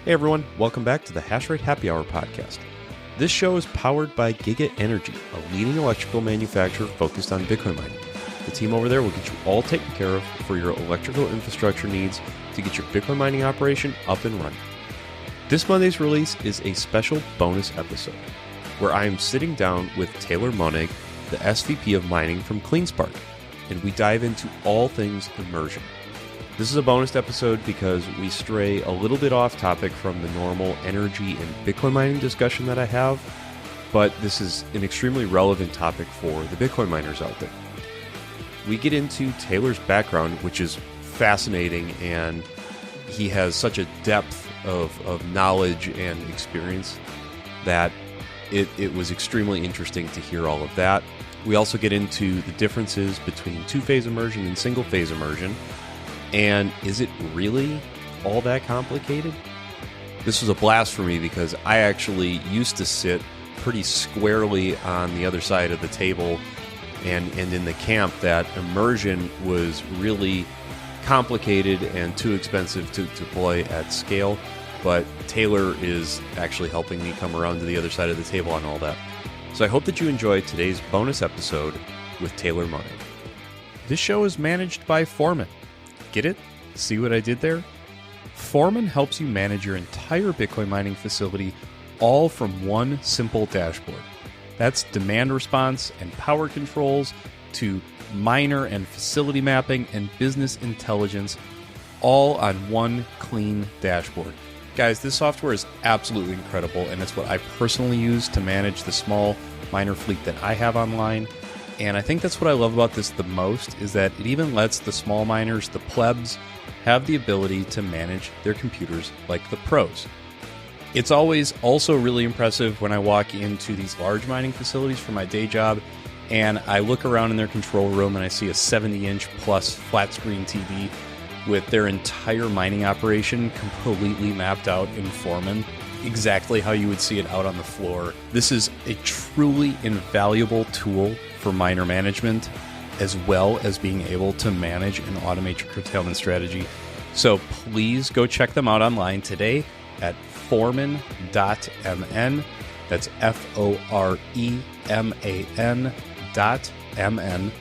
Hey everyone, welcome back to the Hashrate Happy Hour Podcast. This show is powered by Giga Energy, a leading electrical manufacturer focused on Bitcoin mining. The team over there will get you all taken care of for your electrical infrastructure needs to get your Bitcoin mining operation up and running. This Monday's release is a special bonus episode where I am sitting down with Taylor Monnig, the SVP of mining from CleanSpark, and we dive into all things immersion. This is a bonus episode because we stray a little bit off topic from the normal energy and Bitcoin mining discussion that I have, but this is an extremely relevant topic for the Bitcoin miners out there. We get into Taylor's background, which is fascinating, and he has such a depth of knowledge and experience that it was extremely interesting to hear all of that. We also get into the differences between two-phase immersion and single-phase immersion. And is it really all that complicated? This was a blast for me because I actually used to sit pretty squarely on the other side of the table and in the camp that immersion was really complicated and too expensive to deploy at scale. But Taylor is actually helping me come around to the other side of the table on all that. So I hope that you enjoy today's bonus episode with Taylor Monnig. This show is managed by Foreman. Get it? See what I did there? Foreman helps you manage your entire Bitcoin mining facility all from one simple dashboard. That's demand response and power controls to miner and facility mapping and business intelligence, all on one clean dashboard. Guys, this software is absolutely incredible, and it's what I personally use to manage the small miner fleet that I have online. And I think that's what I love about this the most, is that it even lets the small miners, the plebs, have the ability to manage their computers like the pros. It's always also really impressive when I walk into these large mining facilities for my day job, and I look around in their control room and I see a 70-inch plus flat screen TV with their entire mining operation completely mapped out in Foreman, exactly how you would see it out on the floor. This is a truly invaluable tool for miner management, as well as being able to manage and automate your curtailment strategy. So please go check them out online today at foreman.mn. That's FOREMAN.MN.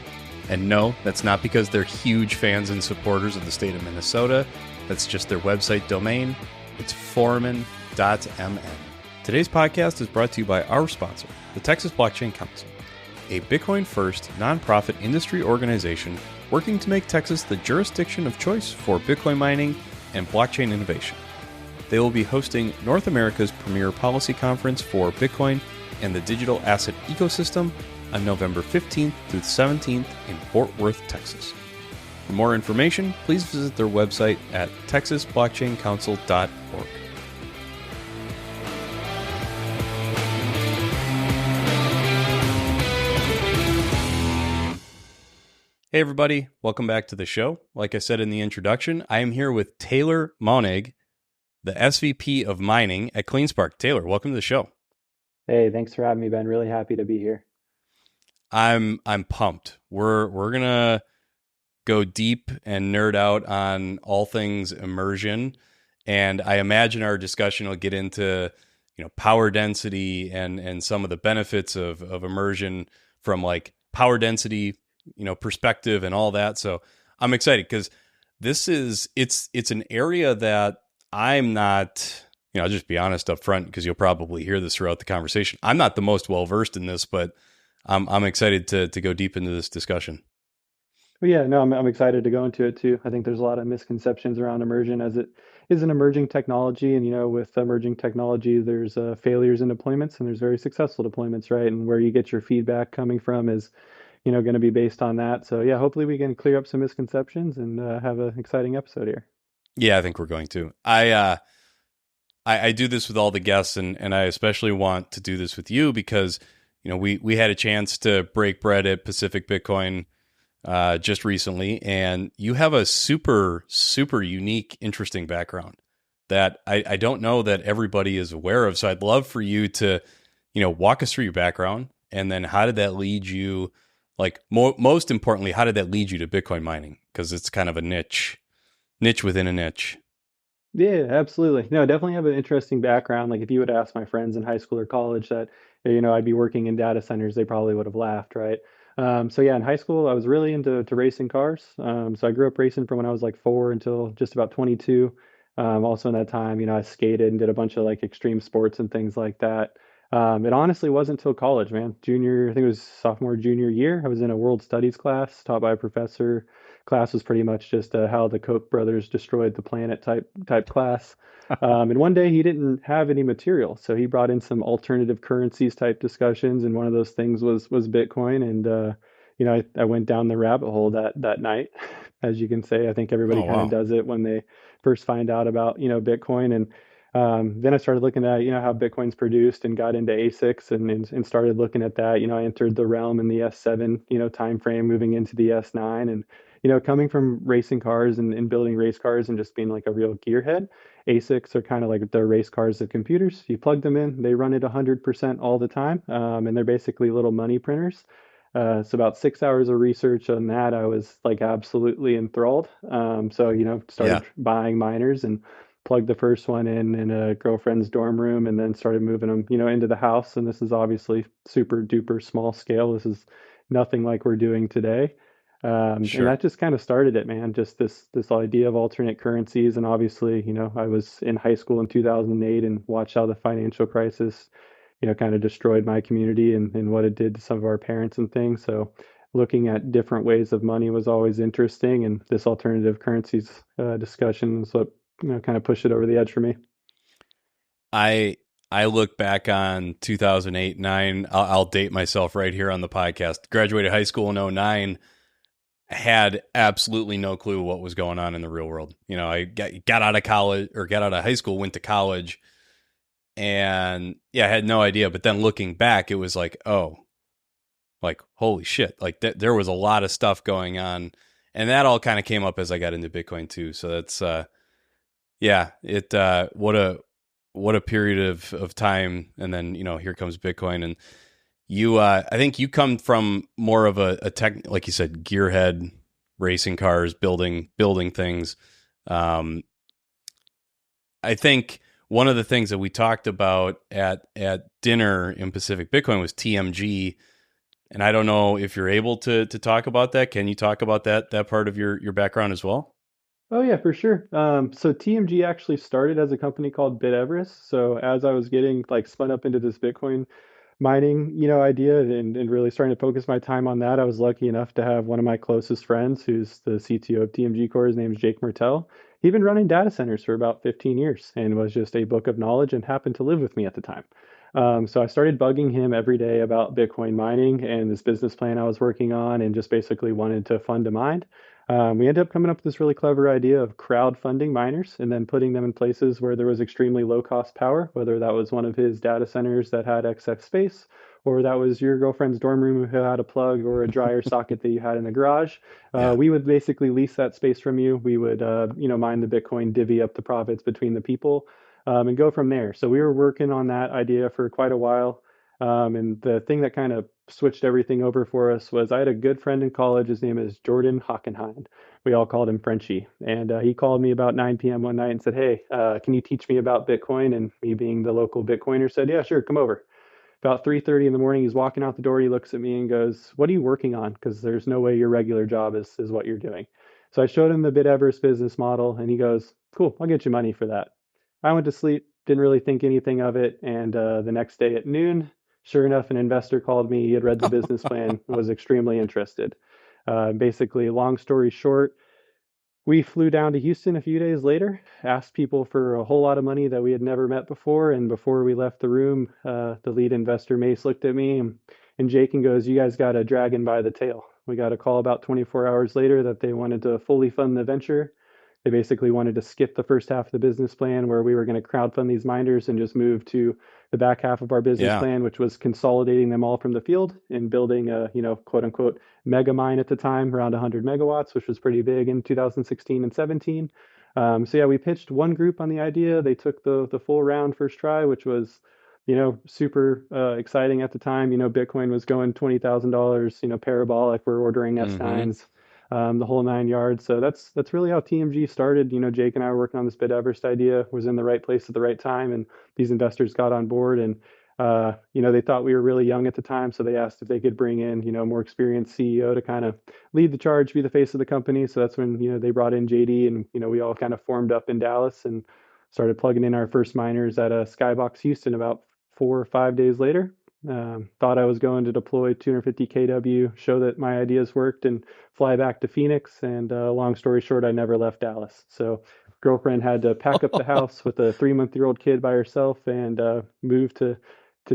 And no, that's not because they're huge fans and supporters of the state of Minnesota. That's just their website domain. It's foreman.mn. Today's podcast is brought to you by our sponsor, the Texas Blockchain Council, a Bitcoin-first nonprofit industry organization working to make Texas the jurisdiction of choice for Bitcoin mining and blockchain innovation. They will be hosting North America's premier policy conference for Bitcoin and the digital asset ecosystem on November 15th through 17th in Fort Worth, Texas. For more information, please visit their website at texasblockchaincouncil.org. Hey everybody, welcome back to the show. Like I said in the introduction, I am here with Taylor Monnig, the SVP of mining at CleanSpark. Taylor, welcome to the show. Hey, thanks for having me, Ben. Really happy to be here. I'm pumped. We're gonna go deep and nerd out on all things immersion, and I imagine our discussion will get into power density and some of the benefits of immersion from like power density perspective and all that. So I'm excited because it's an area that I'm not, I'll just be honest up front because you'll probably hear this throughout the conversation. I'm not the most well-versed in this, but I'm excited to go deep into this discussion. Well, yeah, no, I'm excited to go into it too. I think there's a lot of misconceptions around immersion as it is an emerging technology. And, with emerging technology, there's failures in deployments and there's very successful deployments, right? And where you get your feedback coming from is going to be based on that. So yeah, hopefully we can clear up some misconceptions and have an exciting episode here. Yeah, I think we're going to. I do this with all the guests, and I especially want to do this with you because we had a chance to break bread at Pacific Bitcoin just recently, and you have a super unique, interesting background that I don't know that everybody is aware of. So I'd love for you to walk us through your background, and then how did that lead you? Like most importantly, how did that lead you to Bitcoin mining? Because it's kind of a niche within a niche. Yeah, absolutely. No, definitely have an interesting background. Like if you would ask my friends in high school or college that, I'd be working in data centers, they probably would have laughed, right? So yeah, in high school, I was really into racing cars. So I grew up racing from when I was like 4 until just about 22. Also in that time, I skated and did a bunch of like extreme sports and things like that. It honestly wasn't until college, man. Junior, I think it was sophomore, junior year. I was in a world studies class taught by a professor. Class was pretty much just how the Koch brothers destroyed the planet type class. And one day he didn't have any material, so he brought in some alternative currencies type discussions, and one of those things was Bitcoin. And I went down the rabbit hole that night, as you can say. I think everybody Oh, kind of wow. does it when they first find out about Bitcoin. And then I started looking at how Bitcoin's produced and got into ASICs and started looking at that. I entered the realm in the S7 time frame, moving into the S9. And coming from racing cars and building race cars and just being like a real gearhead, ASICs are kind of like the race cars of computers. You plug them in, they run at 100% all the time, and they're basically little money printers. So about 6 hours of research on that, I was like absolutely enthralled. So Yeah, started buying miners and plugged the first one in a girlfriend's dorm room, and then started moving them, into the house. And this is obviously super duper small scale. This is nothing like we're doing today. And sure. that just kind of started it, man. Just this idea of alternate currencies, and obviously, I was in high school in 2008 and watched how the financial crisis, kind of destroyed my community and what it did to some of our parents and things. So, looking at different ways of money was always interesting, and this alternative currencies discussion is what kind of pushed it over the edge for me. I I look back on 2008, 9. I'll date myself right here on the podcast. Graduated high school in '09. Had absolutely no clue what was going on in the real world. I got out of college or got out of high school, went to college, and yeah, I had no idea. But then looking back, it was like, oh, like holy shit, like there was a lot of stuff going on, and that all kind of came up as I got into Bitcoin too. So that's yeah, it what a period of time, and then here comes Bitcoin, and you I think you come from more of a tech, like you said, gearhead, racing cars, building things. Um, I think one of the things that we talked about at dinner in Pacific Bitcoin was TMG, and I don't know if you're able to talk about that. Can you talk about that part of your background as well? Oh yeah, for sure. So TMG actually started as a company called BitEverest. So as I was getting like spun up into this Bitcoin mining, idea and really starting to focus my time on that, I was lucky enough to have one of my closest friends who's the CTO of TMG Core. His name's Jake Mertel. He'd been running data centers for about 15 years and was just a book of knowledge and happened to live with me at the time. So I started bugging him every day about Bitcoin mining and this business plan I was working on and just basically wanted to fund a mine. We ended up coming up with this really clever idea of crowdfunding miners and then putting them in places where there was extremely low cost power, whether that was one of his data centers that had excess space, or that was your girlfriend's dorm room who had a plug or a dryer socket that you had in the garage. Yeah, We would basically lease that space from you. We would, mine the Bitcoin, divvy up the profits between the people, and go from there. So we were working on that idea for quite a while. And the thing that kind of switched everything over for us was I had a good friend in college. His name is Jordan Hockenheim. We all called him Frenchie. And he called me about 9 p.m. one night and said, "Hey, can you teach me about Bitcoin?" And me being the local Bitcoiner said, "Yeah, sure, come over." About 3:30 in the morning, he's walking out the door. He looks at me and goes, "What are you working on? Because there's no way your regular job is what you're doing." So I showed him the BitEverest business model, and he goes, "Cool, I'll get you money for that." I went to sleep, didn't really think anything of it, and the next day at noon, sure enough, an investor called me. He had read the business plan, was extremely interested. Basically, long story short, we flew down to Houston a few days later, asked people for a whole lot of money that we had never met before. And before we left the room, the lead investor, Mace, looked at me and Jake and goes, "You guys got a dragon by the tail." We got a call about 24 hours later that they wanted to fully fund the venture. They basically wanted to skip the first half of the business plan where we were going to crowdfund these miners and just move to the back half of our business yeah, plan, which was consolidating them all from the field and building a, quote unquote, mega mine at the time, around 100 megawatts, which was pretty big in 2016 and 17. So yeah, we pitched one group on the idea. They took the full round first try, which was, super exciting at the time. Bitcoin was going $20,000, parabolic. We're ordering mm-hmm. S9s. the whole nine yards. So that's really how TMG started. Jake and I were working on this Bid Everest idea, was in the right place at the right time, and these investors got on board. And they thought we were really young at the time, so they asked if they could bring in, a more experienced CEO to kind of lead the charge, be the face of the company. So that's when, they brought in JD, and, we all kind of formed up in Dallas and started plugging in our first miners at Skybox Houston about 4 or 5 days later. Thought I was going to deploy 250 kW, show that my ideas worked, and fly back to Phoenix. And long story short, I never left Dallas. So girlfriend had to pack up the house with a 3-month-old kid by herself and move to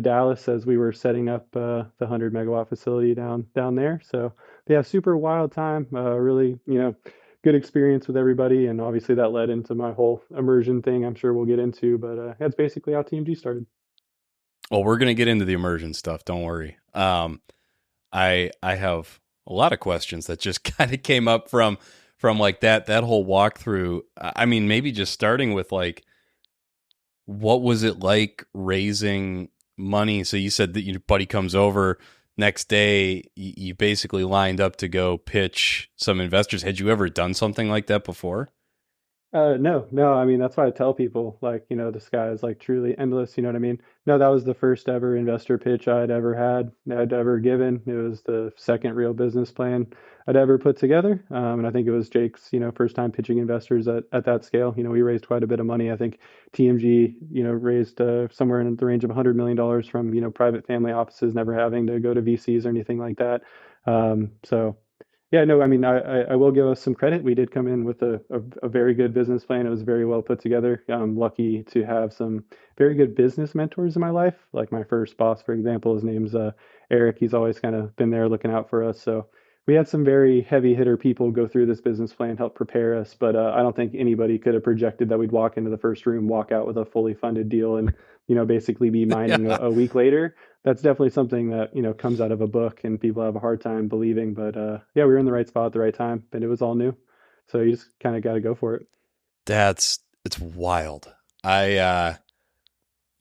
Dallas as we were setting up the 100 megawatt facility down there. So yeah, super wild time. Really, good experience with everybody, and obviously that led into my whole immersion thing. I'm sure we'll get into, but that's basically how TMG started. Well, we're gonna get into the immersion stuff. Don't worry. I have a lot of questions that just kind of came up from like that whole walkthrough. I mean, maybe just starting with like, what was it like raising money? So you said that your buddy comes over next day. You basically lined up to go pitch some investors. Had you ever done something like that before? No, no. I mean, that's why I tell people, like, the sky is like truly endless. You know what I mean? No, that was the first ever investor pitch I'd ever given. It was the second real business plan I'd ever put together. And I think it was Jake's, first time pitching investors at that scale. We raised quite a bit of money. I think TMG, raised somewhere in the range of $100 million from, private family offices, never having to go to VCs or anything like that. So yeah, no, I mean, I will give us some credit. We did come in with a very good business plan. It was very well put together. I'm lucky to have some very good business mentors in my life. Like my first boss, for example, his name's Eric. He's always kind of been there looking out for us. So we had some very heavy hitter people go through this business plan, help prepare us. But I don't think anybody could have projected that we'd walk into the first room, walk out with a fully funded deal, and basically be mining Yeah. a week later. That's definitely something that comes out of a book and people have a hard time believing. But yeah, we were in the right spot at the right time, and it was all new, so you just kind of got to go for it. It's wild.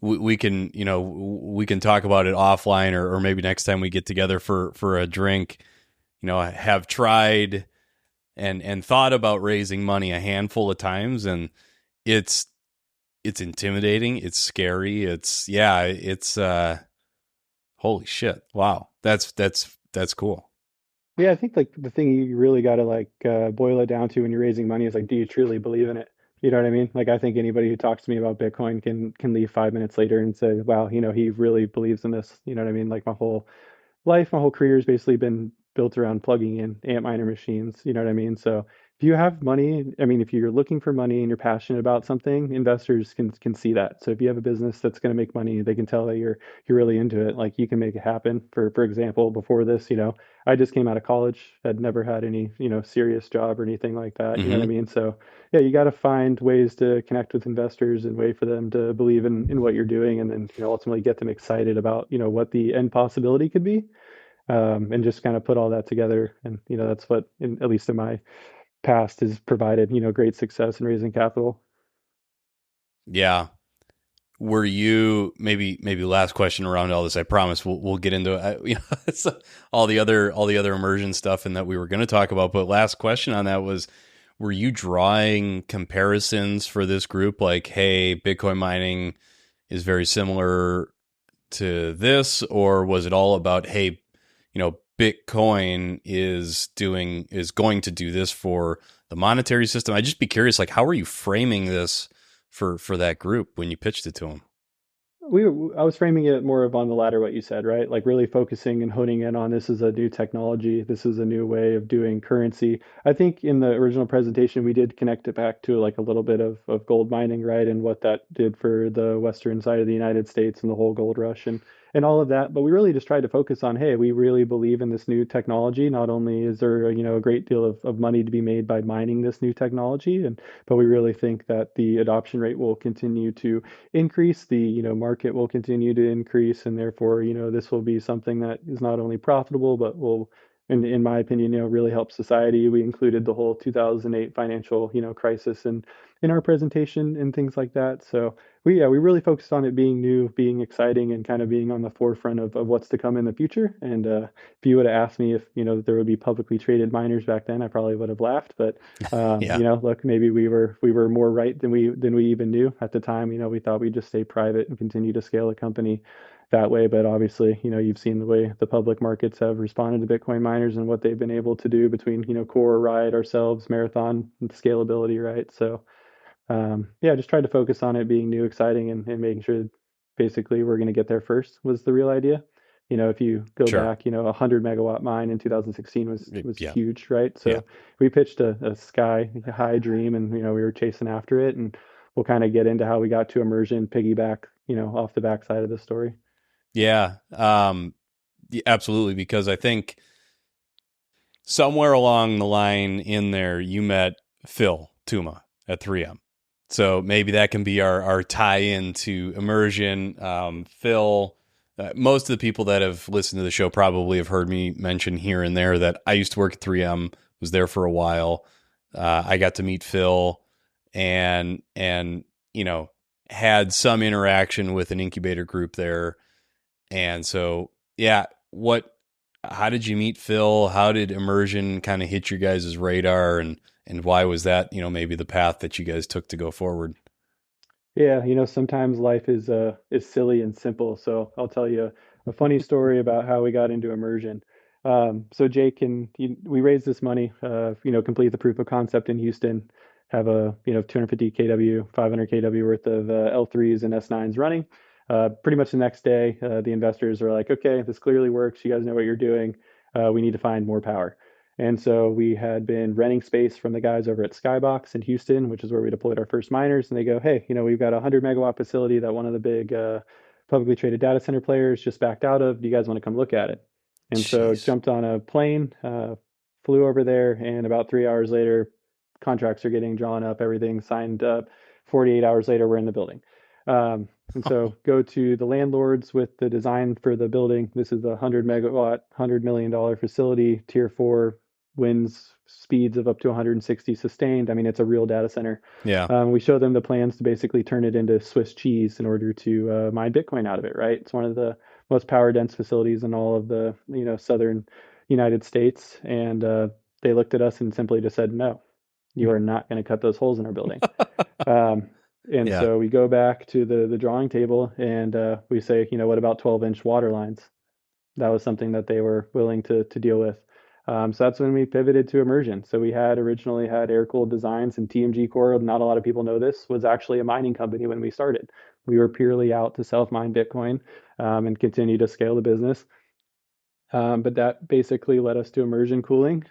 We can, we can talk about it offline, or maybe next time we get together for a drink. I have tried and thought about raising money a handful of times, and it's intimidating, it's scary, it's holy shit. Wow. That's cool. Yeah, I think like the thing you really got to like boil it down to when you're raising money is like, do you truly believe in it? You know what I mean? Like, I think anybody who talks to me about Bitcoin can leave 5 minutes later and say, wow, he really believes in this. You know what I mean? Like my whole career has basically been built around plugging in Antminer machines. You know what I mean? So if you have money, I mean, if you're looking for money and you're passionate about something, investors can see that. So if you have a business that's going to make money, they can tell that you're really into it. Like you can make it happen. For example, before this, I just came out of college, had never had any, serious job or anything like that. You know what I Hmm. mean? So yeah, you got to find ways to connect with investors and wait for them to believe in what you're doing, and then ultimately get them excited about what the end possibility could be, and just kind of put all that together. And that's what, at least in my past, has provided great success in raising capital. Yeah. Were you, maybe last question around all this? I promise we'll get into it's all the other immersion stuff and that we were going to talk about. But last question on that was, were you drawing comparisons for this group? Like, hey, Bitcoin mining is very similar to this, or was it all about, hey, Bitcoin is going to do this for the monetary system? I'd just be curious, like, how are you framing this for that group when you pitched it to them? I was framing it more of on the latter, what you said, right? Like really focusing and honing in on, this is a new technology. This is a new way of doing currency. I think in the original presentation, we did connect it back to like a little bit of gold mining, right? And what that did for the western side of the United States and the whole gold rush and all of that. But we really just tried to focus on, hey, we really believe in this new technology. Not only is there, a great deal of money to be made by mining this new technology, but we really think that the adoption rate will continue to increase, the market will continue to increase, and therefore this will be something that is not only profitable but will in my opinion, really helped society. We included the whole 2008 financial, crisis in our presentation and things like that. So we really focused on it being new, being exciting, and kind of being on the forefront of what's to come in the future. And if you would have asked me if, there would be publicly traded miners back then, I probably would have laughed. But Yeah, look, maybe we were more right than we even knew at the time. We thought we'd just stay private and continue to scale the company that way. But obviously, you've seen the way the public markets have responded to Bitcoin miners and what they've been able to do between, Core, Riot, ourselves, Marathon, and scalability, right? So yeah, just tried to focus on it being new, exciting, and making sure that basically we're going to get there first was the real idea. If you go sure. back, a 100 megawatt mine in 2016 was Yeah, huge, right? yeah. So we pitched a sky high dream, and we were chasing after it, and we'll kind of get into how we got to immersion, piggyback, off the backside of the story. Yeah, yeah, absolutely. Because I think somewhere along the line in there, you met Phil Tuma at 3M. So maybe that can be our tie-in to Immersion. Phil, most of the people that have listened to the show probably have heard me mention here and there that I used to work at 3M, was there for a while. I got to meet Phil and had some interaction with an incubator group there. And so, yeah, how did you meet Phil? How did Immersion kind of hit your guys' radar, and why was that, maybe the path that you guys took to go forward? Yeah, sometimes life is silly and simple. So I'll tell you a funny story about how we got into immersion. So Jake and we raised this money, complete the proof of concept in Houston, have a 250 kW, 500 kW worth of L3s and S9s running. Pretty much the next day, the investors are like, okay, this clearly works. You guys know what you're doing. We need to find more power. And so we had been renting space from the guys over at Skybox in Houston, which is where we deployed our first miners. And they go, hey, we've got a 100 megawatt facility that one of the big publicly traded data center players just backed out of. Do you guys want to come look at it? And so Jeez. jumped on a plane, flew over there, and about 3 hours later, contracts are getting drawn up, everything signed up. 48 hours later, we're in the building. And so go to the landlords with the design for the building. This is a 100 megawatt, $100 million facility, tier four, winds speeds of up to 160 sustained. I mean, it's a real data center. Yeah. We show them the plans to basically turn it into Swiss cheese in order to mine Bitcoin out of it, right? It's one of the most power dense facilities in all of the, southern United States. And they looked at us and simply just said, no, you are not going to cut those holes in our building. Um, and Yeah. so we go back to the drawing table and we say, what about 12-inch water lines? That was something that they were willing to deal with. So that's when we pivoted to immersion. So we had originally had air-cooled designs, and TMG Core, not a lot of people know this, was actually a mining company when we started. We were purely out to self-mine Bitcoin and continue to scale the business. But that basically led us to immersion cooling.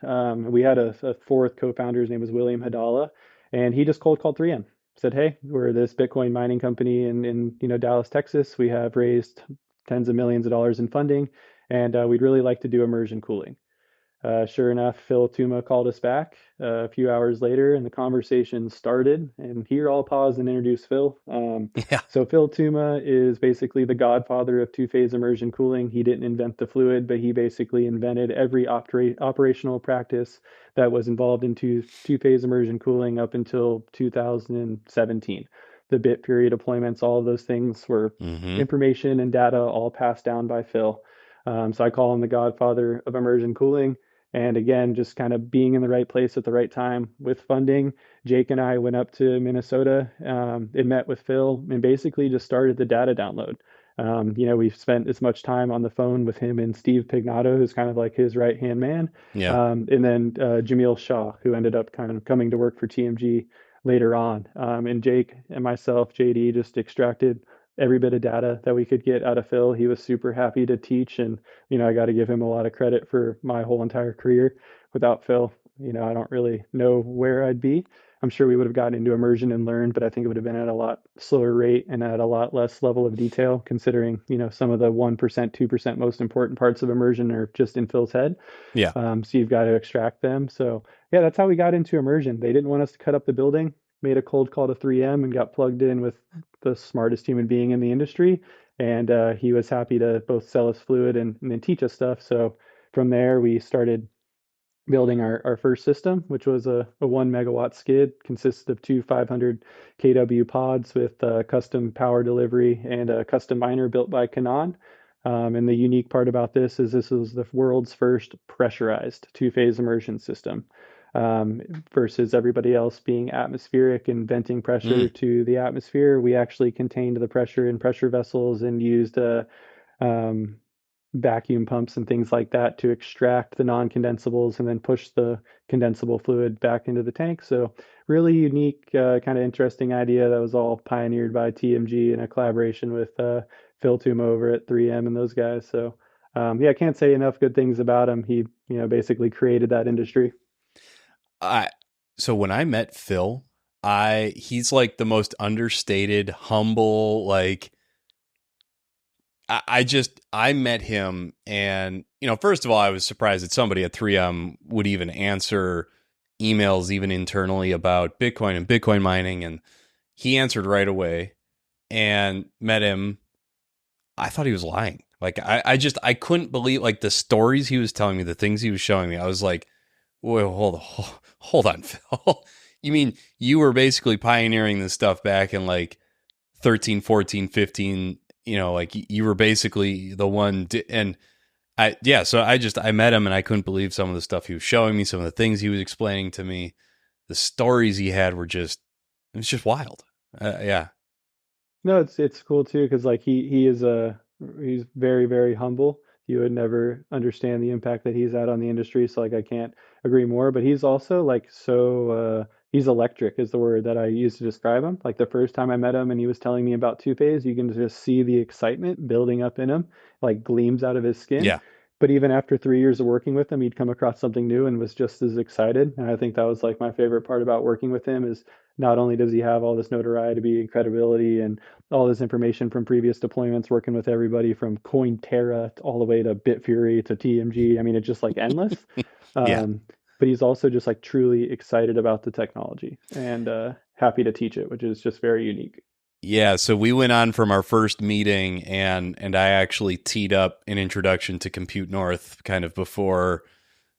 We had a fourth co-founder, his name was William Hadala, and he just cold called 3M. Said, hey, we're this Bitcoin mining company in Dallas, Texas. We have raised tens of millions of dollars in funding, and we'd really like to do immersion cooling. Sure enough, Phil Tuma called us back a few hours later, and the conversation started. And here I'll pause and introduce Phil. Yeah. So Phil Tuma is basically the godfather of two-phase immersion cooling. He didn't invent the fluid, but he basically invented every operational practice that was involved in two-phase immersion cooling up until 2017. The bit period deployments, all of those things were Mm-hmm. information and data all passed down by Phil. So I call him the godfather of immersion cooling. And again, just kind of being in the right place at the right time with funding. Jake and I went up to Minnesota and met with Phil and basically just started the data download. We've spent as much time on the phone with him and Steve Pignato, who's kind of like his right hand man, Yeah. and then Jamil Shah, who ended up kind of coming to work for TMG later on. And Jake and myself, JD, just extracted every bit of data that we could get out of Phil. He was super happy to teach, and I got to give him a lot of credit for my whole entire career. Without Phil, I don't really know where I'd be. I'm sure we would have gotten into immersion and learned, but I think it would have been at a lot slower rate and at a lot less level of detail, considering, some of the 1%, 2% most important parts of immersion are just in Phil's head. Yeah. So you've got to extract them. So yeah, that's how we got into immersion. They didn't want us to cut up the building, made a cold call to 3M and got plugged in with the smartest human being in the industry. And he was happy to both sell us fluid and then teach us stuff. So from there, we started building our first system, which was a 1 megawatt skid, consisted of two 500 kW pods with custom power delivery and a custom miner built by Canon. And the unique part about this was the world's first pressurized two-phase immersion system, um, versus everybody else being atmospheric and venting pressure Mm. to the atmosphere. We actually contained the pressure in pressure vessels and used um, vacuum pumps and things like that to extract the non-condensables and then push the condensable fluid back into the tank. So really unique, kind of interesting idea that was all pioneered by TMG in a collaboration with Phil Toom over at 3M and those guys. So yeah, I can't say enough good things about him. He, basically created that industry. I so when I met Phil, he's like the most understated, humble, like I met him, and first of all, I was surprised that somebody at 3M would even answer emails even internally about Bitcoin and Bitcoin mining, and he answered right away. And met him, I thought he was lying. Like I couldn't believe like the stories he was telling me, the things he was showing me. I was like, "Whoa, hold on, Phil. You mean you were basically pioneering this stuff back in like 13, 14, 15, like you were basically the one and so I met him and I couldn't believe some of the stuff he was showing me, some of the things he was explaining to me. The stories he had were it was just wild. Yeah. No, it's cool too because like he's very very humble. You would never understand the impact that he's had on the industry. So like I can't agree more. But he's also like he's electric is the word that I use to describe him. Like the first time I met him and he was telling me about two phase, you can just see the excitement building up in him, like gleams out of his skin. Yeah. But even after 3 years of working with him, he'd come across something new and was just as excited. And I think that was like my favorite part about working with him is not only does he have all this notoriety and credibility and all this information from previous deployments, working with everybody from Cointerra all the way to Bitfury to TMG. I mean, it's just like endless. Yeah. Um, but he's also just like truly excited about the technology and happy to teach it, which is just very unique. Yeah, so we went on from our first meeting, and I actually teed up an introduction to Compute North kind of before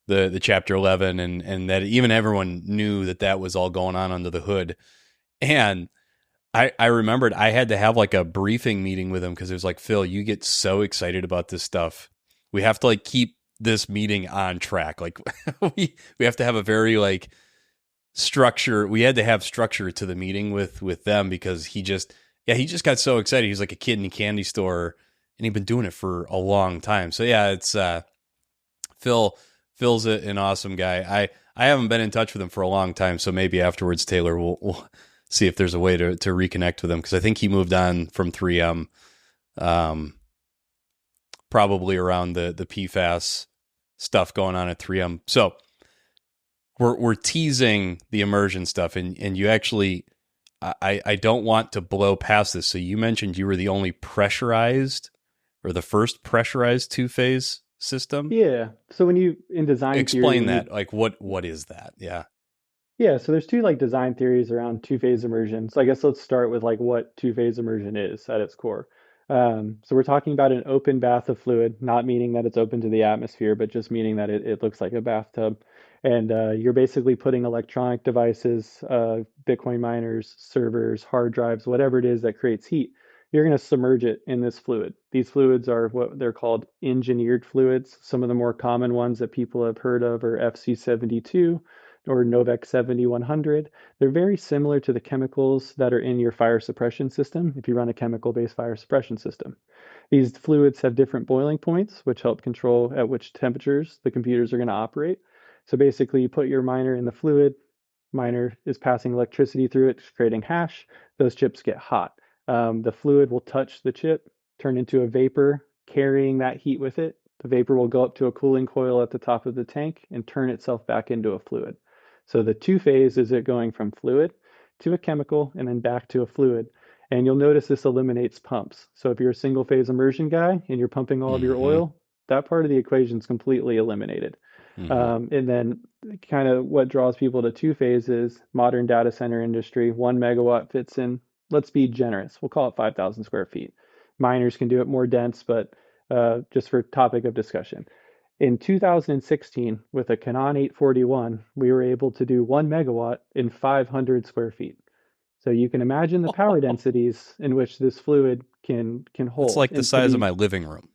the chapter 11, and that even everyone knew that was all going on under the hood. And I remembered I had to have like a briefing meeting with him because it was like, Phil, you get so excited about this stuff. We have to like keep this meeting on track. Like we have to have a very like structure. We had to have structure to the meeting with them because he just got so excited. He's like a kid in a candy store, and he'd been doing it for a long time. So yeah, it's Phil. Phil's an awesome guy. I haven't been in touch with him for a long time, so maybe afterwards, Taylor, we'll see if there's a way to reconnect with him because I think he moved on from 3M, probably around the PFAS stuff going on at 3M. So we're teasing the immersion stuff, and you actually, I don't want to blow past this. So you mentioned you were the only pressurized or the first pressurized two-phase system. Yeah. So when you in design theory, Explain when you that. Like what is that? Yeah. yeah, so there's two like design theories around two-phase immersion. So I guess let's start with like what two-phase immersion is at its core. So we're talking about an open bath of fluid, not meaning that it's open to the atmosphere, but just meaning that it looks like a bathtub. And you're basically putting electronic devices, Bitcoin miners, servers, hard drives, whatever it is that creates heat. You're going to submerge it in this fluid. These fluids are what they're called engineered fluids. Some of the more common ones that people have heard of are FC72 or Novec 7100. They're very similar to the chemicals that are in your fire suppression system if you run a chemical-based fire suppression system. These fluids have different boiling points, which help control at which temperatures the computers are going to operate. So basically, you put your miner in the fluid, miner is passing electricity through it, creating hash. Those chips get hot. The fluid will touch the chip, turn into a vapor, carrying that heat with it. The vapor will go up to a cooling coil at the top of the tank and turn itself back into a fluid. So the two phase is it going from fluid to a chemical and then back to a fluid. And you'll notice this eliminates pumps. So if you're a single phase immersion guy and you're pumping all of your Mm-hmm. oil, that part of the equation is completely eliminated. Mm-hmm. And then kind of what draws people to two phases, modern data center industry, 1 megawatt fits in, let's be generous, we'll call it 5,000 square feet. Miners can do it more dense, but just for topic of discussion. In 2016, with a Canon 841, we were able to do 1 megawatt in 500 square feet. So you can imagine the power densities in which this fluid can That's hold. like the And to size of be my living room.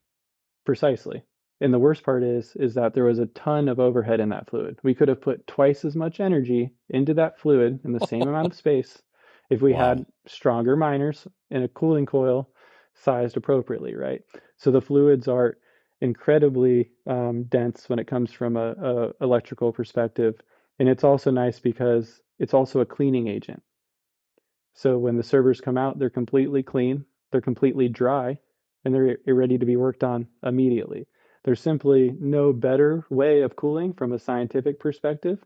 precisely. And the worst part is that there was a ton of overhead in that fluid. We could have put twice as much energy into that fluid in the same amount of space if we had Wow. stronger miners and a cooling coil sized appropriately, right? So the fluids are incredibly dense when it comes from a electrical perspective, and it's also nice because it's also a cleaning agent. So when the servers come out, they're completely clean, they're completely dry, and they're ready to be worked on immediately. There's simply no better way of cooling from a scientific perspective,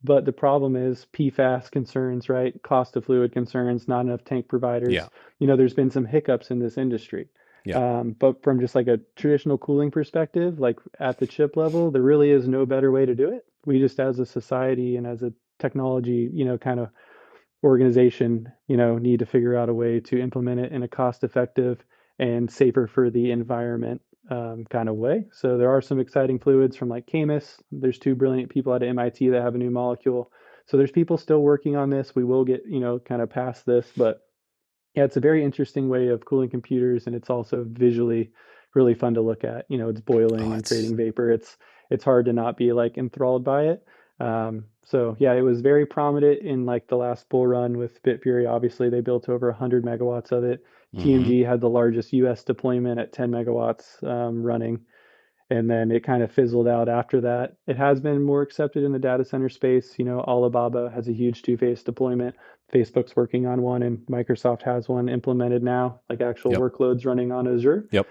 but the problem is PFAS concerns, right? Cost of fluid concerns, not enough tank Yeah. providers. There's been some hiccups in this industry. Yeah. But from just like a traditional cooling perspective, like at the chip level, there really is no better way to do it. We just, as a society and as a technology, kind of organization, need to figure out a way to implement it in a cost-effective and safer for the environment kind of way. So there are some exciting fluids from like Camus. There's two brilliant people at MIT that have a new molecule. So there's people still working on this. We will get, kind of past this, but yeah, it's a very interesting way of cooling computers, and it's also visually really fun to look at. It's boiling Oh, and it's creating vapor. It's hard to not be like enthralled by it. So yeah, it was very prominent in like the last bull run with Bitfury. Obviously, they built over 100 megawatts of it. mm-hmm. TMG had the largest U.S. deployment at 10 megawatts running, and then it kind of fizzled out after that. It has been more accepted in the data center space. Alibaba has a huge two-phase deployment. Facebook's working on one, and Microsoft has one implemented now, like actual Yep. workloads running on Azure. Yep.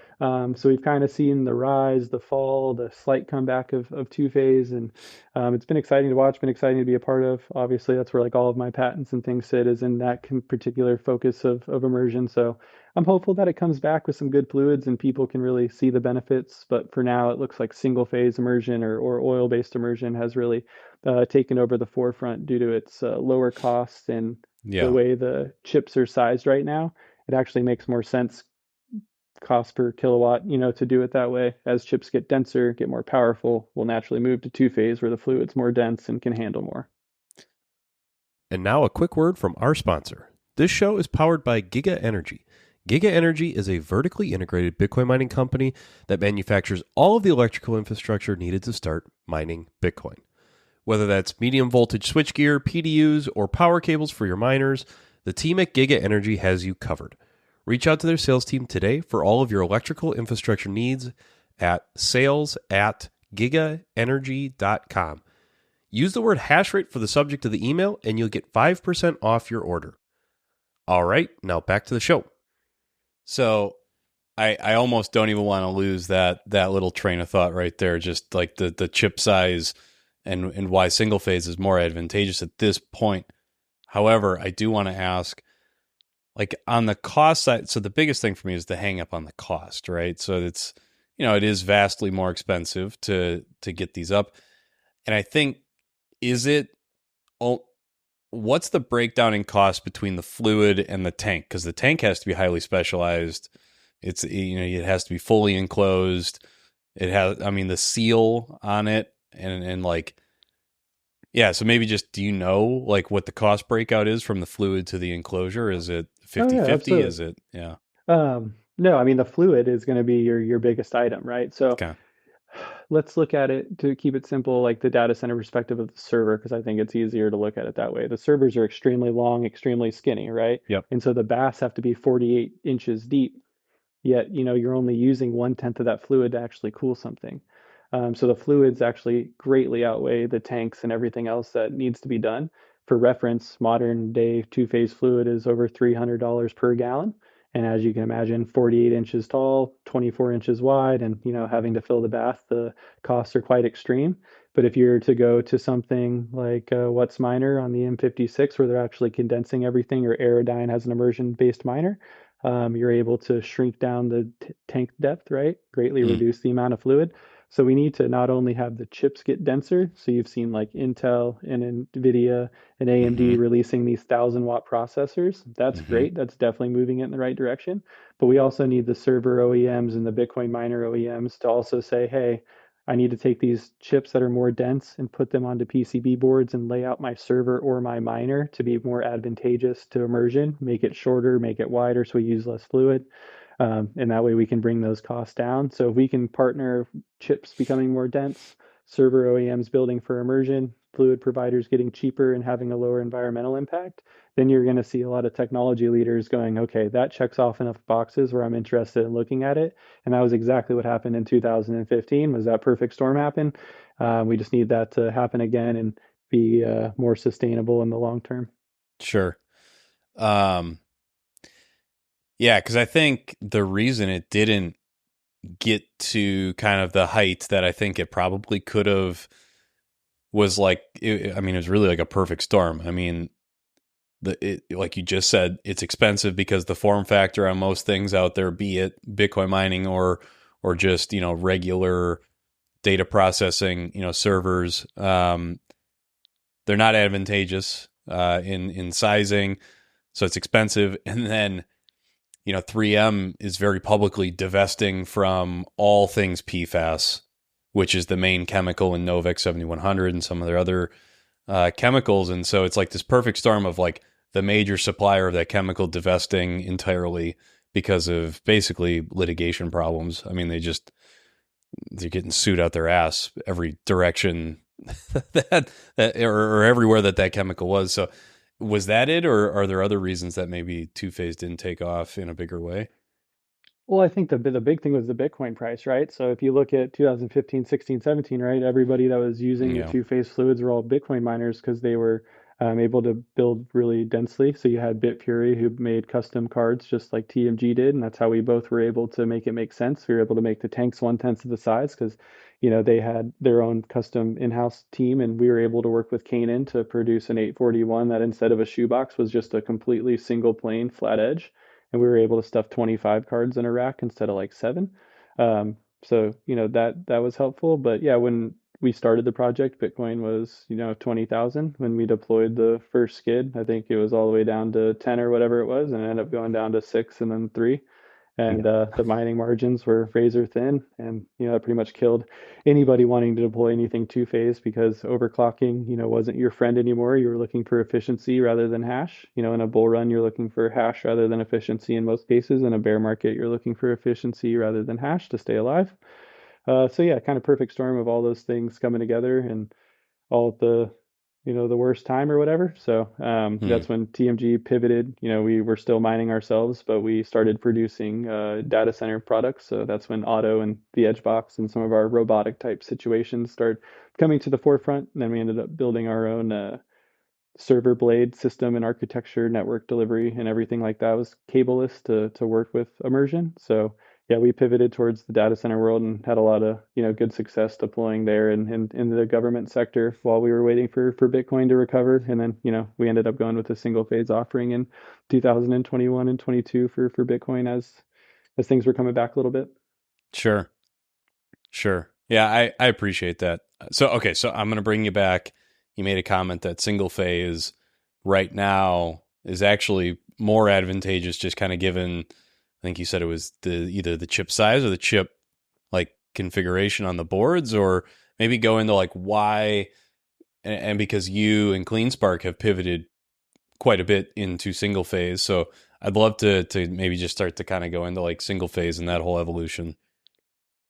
So we've kind of seen the rise, the fall, the slight comeback of two-phase, and it's been exciting to watch, been exciting to be a part of. Obviously, that's where like all of my patents and things sit, is in that particular focus of immersion. So I'm hopeful that it comes back with some good fluids and people can really see the benefits. But for now, it looks like single phase immersion or oil-based immersion has really taken over the forefront due to its lower cost and the Yeah. way the chips are sized right now. It actually makes more sense cost per kilowatt, to do it that way. As chips get denser, get more powerful, we'll naturally move to two phase where the fluid's more dense and can handle more. And now a quick word from our sponsor. This show is powered by Giga Energy. Giga Energy is a vertically integrated Bitcoin mining company that manufactures all of the electrical infrastructure needed to start mining Bitcoin. Whether that's medium voltage switchgear, PDUs, or power cables for your miners, the team at Giga Energy has you covered. Reach out to their sales team today for all of your electrical infrastructure needs at sales@gigaenergy.com. Use the word hashrate for the subject of the email and you'll get 5% off your order. All right, now back to the show. So I almost don't even want to lose that little train of thought right there. Just like the chip size and why single phase is more advantageous at this point. However, I do want to ask, like on the cost side. So the biggest thing for me is the hang up on the cost, right? So it's it is vastly more expensive to get these up, and I think is it. Oh, what's the breakdown in cost between the fluid and the tank? Because the tank has to be highly specialized. It's it has to be fully enclosed. It has, I mean, the seal on it and like, yeah. So maybe just, do you know like what the cost breakout is from the fluid to the enclosure? Is it Oh yeah, 50-50? absolutely. Is it, yeah. No, I mean the fluid is going to be your biggest item, right? So Okay. let's look at it to keep it simple, like the data center perspective of the server, because I think it's easier to look at it that way. The servers are extremely long, extremely skinny, right? Yep. And so the baths have to be 48 inches deep, yet, you're only using 1/10 of that fluid to actually cool something. So the fluids actually greatly outweigh the tanks and everything else that needs to be done. For reference, modern day two-phase fluid is over $300 per gallon. And as you can imagine, 48 inches tall, 24 inches wide, and having to fill the bath, the costs are quite extreme. But if you're to go to something like What's Miner on the M56, where they're actually condensing everything, or Aerodyne has an immersion-based miner, you're able to shrink down the tank depth, right? Greatly Mm. reduce the amount of fluid. So we need to not only have the chips get denser, so you've seen like Intel and NVIDIA and AMD Mm-hmm. releasing these 1,000-watt processors. That's Mm-hmm. great. That's definitely moving it in the right direction. But we also need the server OEMs and the Bitcoin miner OEMs to also say, hey, I need to take these chips that are more dense and put them onto PCB boards and lay out my server or my miner to be more advantageous to immersion, make it shorter, make it wider so we use less fluid. And that way we can bring those costs down. So if we can partner chips becoming more dense, server OEMs building for immersion, fluid providers getting cheaper and having a lower environmental impact, then you're going to see a lot of technology leaders going, okay, that checks off enough boxes where I'm interested in looking at it. And that was exactly what happened in 2015. Was that perfect storm happen? We just need that to happen again and be more sustainable in the long term. Sure. Yeah, because I think the reason it didn't get to kind of the height that I think it probably could have was like, it was really like a perfect storm. I mean, like you just said, it's expensive because the form factor on most things out there, be it Bitcoin mining or just, regular data processing, servers, they're not advantageous in sizing. So it's expensive. And then, 3M is very publicly divesting from all things PFAS, which is the main chemical in Novex 7100 and some of their other chemicals. And so it's like this perfect storm of like the major supplier of that chemical divesting entirely because of basically litigation problems. I mean, they're getting sued out their ass every direction or everywhere that chemical was. So was that it, or are there other reasons that maybe two-phase didn't take off in a bigger way? Well, I think the big thing was the Bitcoin price, right? So if you look at 2015, 16, 17, right, everybody that was using the Yeah. two-phase fluids were all Bitcoin miners because they were able to build really densely. So you had Bitfury who made custom cards just like TMG did, and that's how we both were able to make it make sense. We were able to make the tanks 1/10 of the size because, they had their own custom in-house team, and we were able to work with Canaan to produce an 841 that instead of a shoebox was just a completely single plane flat edge, and we were able to stuff 25 cards in a rack instead of like seven. So that was helpful. But yeah, when we started the project, Bitcoin was 20,000. When we deployed the first skid, I think it was all the way down to 10 or whatever it was, and it ended up going down to 6 and then 3. And the mining margins were razor thin, and that pretty much killed anybody wanting to deploy anything two-phase because overclocking wasn't your friend anymore. You were looking for efficiency rather than hash. In a bull run, you're looking for hash rather than efficiency in most cases. In a bear market, you're looking for efficiency rather than hash to stay alive. So yeah, kind of perfect storm of all those things coming together and all at the worst time or whatever. So that's when TMG pivoted. We were still mining ourselves, but we started producing data center products. So that's when Auto and the Edgebox and some of our robotic type situations started coming to the forefront. And then we ended up building our own server blade system and architecture, network delivery, and everything like that was cableless to work with immersion. So yeah, we pivoted towards the data center world and had a lot of good success deploying there and in the government sector while we were waiting for Bitcoin to recover. And then we ended up going with a single phase offering in 2021 and 22 for Bitcoin as things were coming back a little bit. Sure. Yeah, I appreciate that. So I'm going to bring you back. You made a comment that single phase right now is actually more advantageous, just kind of given, I think you said it was either the chip size or the chip like configuration on the boards, or maybe go into like why, and because you and CleanSpark have pivoted quite a bit into single phase. So I'd love to maybe just start to kind of go into like single phase and that whole evolution.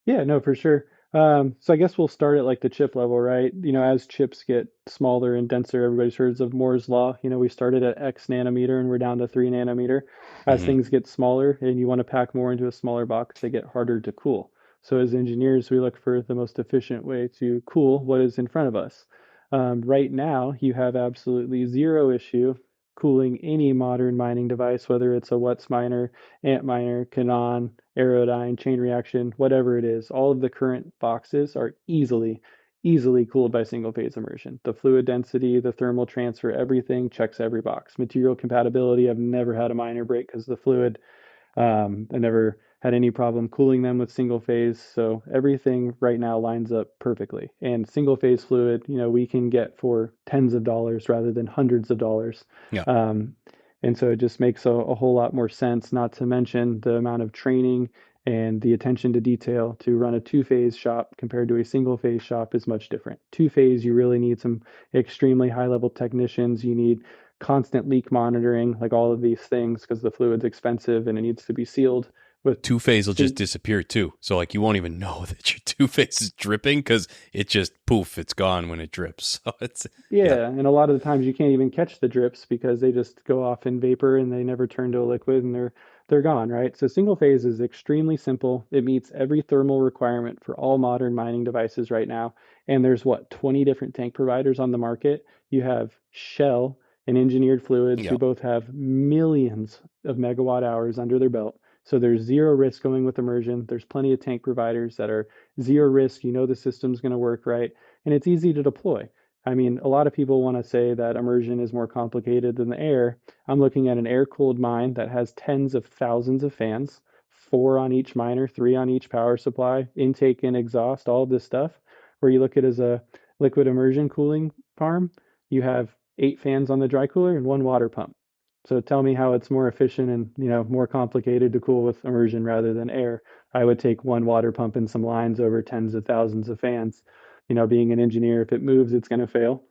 Yeah, no, for sure. So I guess we'll start at like the chip level, right? As chips get smaller and denser, everybody's heard of Moore's law. We started at X nanometer and we're down to 3 nanometer. As things get smaller and you want to pack more into a smaller box, they get harder to cool. So as engineers, we look for the most efficient way to cool what is in front of us. Right now, you have absolutely zero issue cooling any modern mining device, whether it's a Whatsminer, Antminer, Canaan, Aerodyne, chain reaction, whatever it is. All of the current boxes are easily cooled by single phase immersion. The fluid density, the thermal transfer, everything checks every box. Material compatibility, I've never had a miner break because the fluid. I never had any problem cooling them with single phase. So everything right now lines up perfectly. And single phase fluid, we can get for tens of dollars rather than hundreds of dollars. Yeah. And so it just makes a whole lot more sense, not to mention the amount of training And the attention to detail to run a two-phase shop compared to a single-phase shop is much different. Two-phase, you really need some extremely high-level technicians. You need constant leak monitoring, like all of these things, because the fluid's expensive and it needs to be sealed with Two phase will just disappear too. So like you won't even know that your two phase is dripping because it just poof, it's gone when it drips. So it's yeah, and a lot of the times you can't even catch the drips because they just go off in vapor and they never turn to a liquid and they're gone, right? So single phase is extremely simple. It meets every thermal requirement for all modern mining devices right now. And there's what, 20 different tank providers on the market. You have Shell and Engineered Fluids who yeah. both have millions of megawatt hours under their belt. So there's zero risk going with immersion. There's plenty of tank providers that are zero risk. You know the system's going to work right, and it's easy to deploy. I mean, a lot of people want to say that immersion is more complicated than the air. I'm looking at an air-cooled mine that has tens of thousands of fans, four on each miner, three on each power supply, intake and exhaust, all of this stuff. Where you look at it as a liquid immersion cooling farm, you have eight fans on the dry cooler and one water pump. So tell me how it's more efficient and, more complicated to cool with immersion rather than air. I would take one water pump and some lines over tens of thousands of fans. Being an engineer, if it moves, it's going to fail.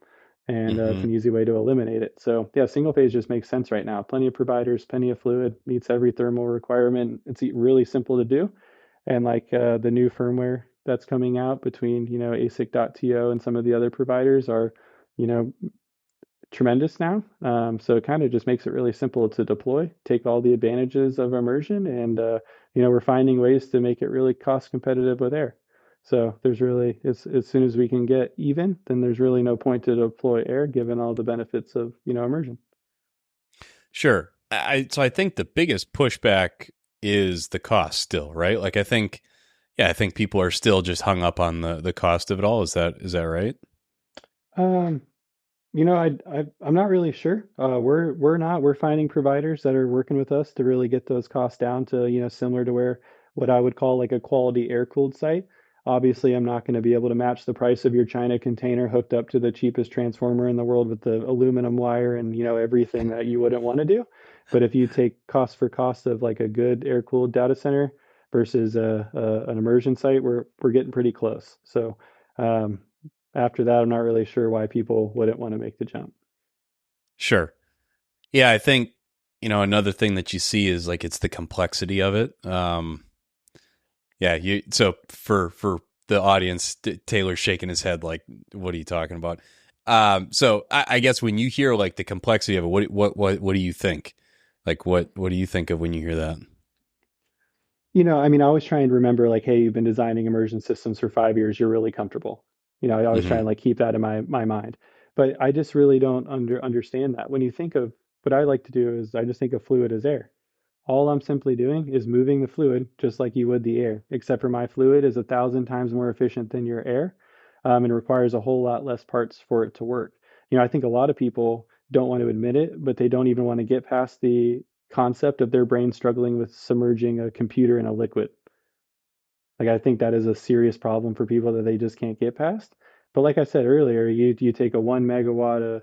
And it's Mm-hmm. an easy way to eliminate it. So yeah, single phase just makes sense right now. Plenty of providers, plenty of fluid, meets every thermal requirement. It's really simple to do. And like the new firmware that's coming out between, ASIC.to and some of the other providers are, you know, tremendous now. So it kind of just makes it really simple to deploy, take all the advantages of immersion, and we're finding ways to make it really cost competitive with air. So there's really, as soon as we can get even, then there's really no point to deploy air, given all the benefits of immersion. Sure. So I think the biggest pushback is the cost still, right? Like I think people are still just hung up on the cost of it all. Is that right? Um, I'm not really sure. We're finding providers that are working with us to really get those costs down to, similar to where what I would call like a quality air-cooled site. Obviously, I'm not going to be able to match the price of your China container hooked up to the cheapest transformer in the world with the aluminum wire and, everything that you wouldn't want to do. But if you take cost for cost of like a good air-cooled data center versus an immersion site, we're getting pretty close. So, um, after that, I'm not really sure why people wouldn't want to make the jump. Sure. Yeah, I think, another thing that you see is like it's the complexity of it. Yeah, so for the audience, Taylor's shaking his head like, what are you talking about? So I guess when you hear like the complexity of it, what do you think? Like what do you think of when you hear that? I mean, I always try and remember like, hey, you've been designing immersion systems for 5 years, you're really comfortable. I always try Mm-hmm. and like keep that in my mind. But I just really don't understand that. When you think of what I like to do is I just think of fluid as air. All I'm simply doing is moving the fluid just like you would the air, except for my fluid is 1,000 times more efficient than your air, and requires a whole lot less parts for it to work. I think a lot of people don't want to admit it, but they don't even want to get past the concept of their brain struggling with submerging a computer in a liquid. Like I think that is a serious problem for people that they just can't get past. But like I said earlier, you take a 1 megawatt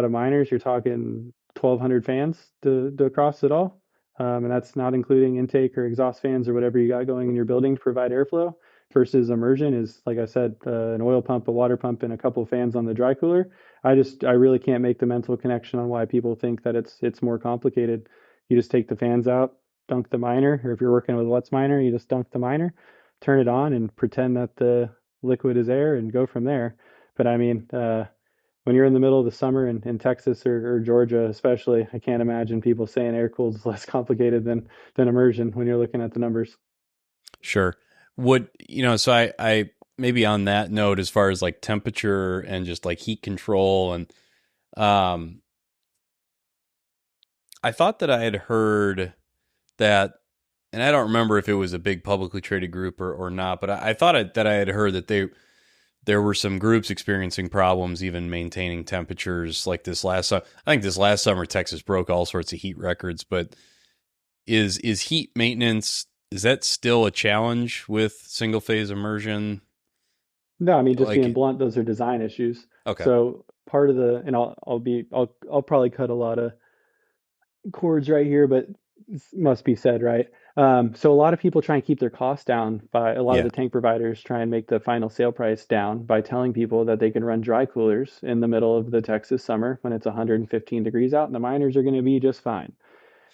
of miners, you're talking 1,200 fans to across it all, and that's not including intake or exhaust fans or whatever you got going in your building to provide airflow. Versus immersion is, like I said, an oil pump, a water pump, and a couple of fans on the dry cooler. I really can't make the mental connection on why people think that it's more complicated. You just take the fans out, dunk the miner, or if you're working with What's miner, you just dunk the miner, turn it on, and pretend that the liquid is air and go from there. But I mean, when you're in the middle of the summer in Texas or Georgia, especially, I can't imagine people saying air cooled is less complicated than immersion when you're looking at the numbers. Sure. So I maybe on that note, as far as like temperature and just like heat control and um I thought that I had heard that, and I don't remember if it was a big publicly traded group or not, but I thought that I had heard that there were some groups experiencing problems even maintaining temperatures like this last summer. I think this last summer Texas broke all sorts of heat records, but is heat maintenance, is that still a challenge with single phase immersion? No, I mean, just being Like, blunt, those are design issues. okay. So part of the, and I'll probably cut a lot of chords right here, but must be said, right? So a lot of people try and keep their costs down by a lot of Yeah. the tank providers try and make the final sale price down by telling people that they can run dry coolers in the middle of the Texas summer when it's 115 degrees out and the miners are going to be just fine.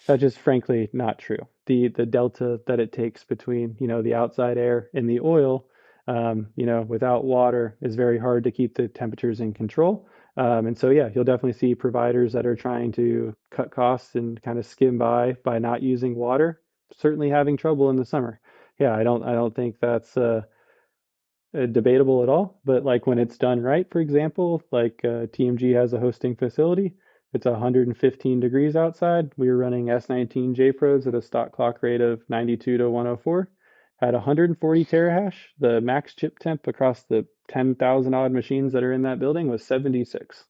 That's just frankly not true. The delta that it takes between, the outside air and the oil, without water is very hard to keep the temperatures in control. And so, yeah, you'll definitely see providers that are trying to cut costs and kind of skim by not using water, certainly having trouble in the summer. Yeah, I don't think that's debatable at all. But like when it's done right, for example, like TMG has a hosting facility. It's 115 degrees outside. We were running S19 JPros at a stock clock rate of 92 to 104. Had 140 terahash. The max chip temp across the 10,000 odd machines that are in that building was 76.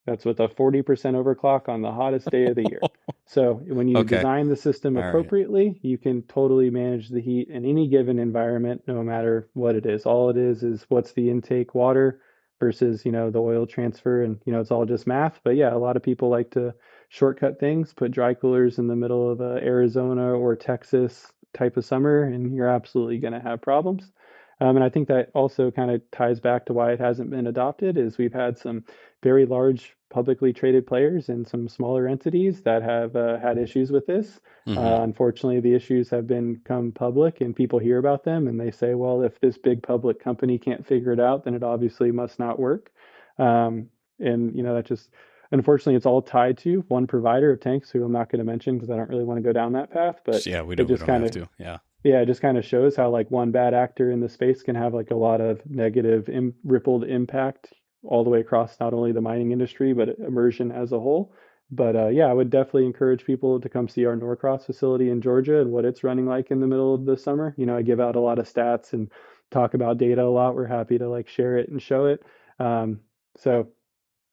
That's with a 40% overclock on the hottest day of the year. So when you Okay. design the system All right. appropriately, you can totally manage the heat in any given environment, no matter what it is. All it is what's the intake water versus, the oil transfer, and it's all just math. But yeah, a lot of people like to shortcut things, put dry coolers in the middle of Arizona or Texas type of summer, and you're absolutely going to have problems. And I think that also kind of ties back to why it hasn't been adopted, is we've had some very large publicly traded players and some smaller entities that have had issues with this. Hmm. Unfortunately, the issues have become public and people hear about them and they say, well, if this big public company can't figure it out, then it obviously must not work. And, that just, unfortunately, it's all tied to one provider of tanks who I'm not going to mention because I don't really want to go down that path, but Yeah, we it don't. We just don't kind have of to. Yeah. yeah, it just kind of shows how like one bad actor in the space can have like a lot of negative rippled impact all the way across not only the mining industry but immersion as a whole. But yeah, I would definitely encourage people to come see our Norcross facility in Georgia and what it's running like in the middle of the summer. I give out a lot of stats and talk about data a lot. We're happy to like share it and show it. So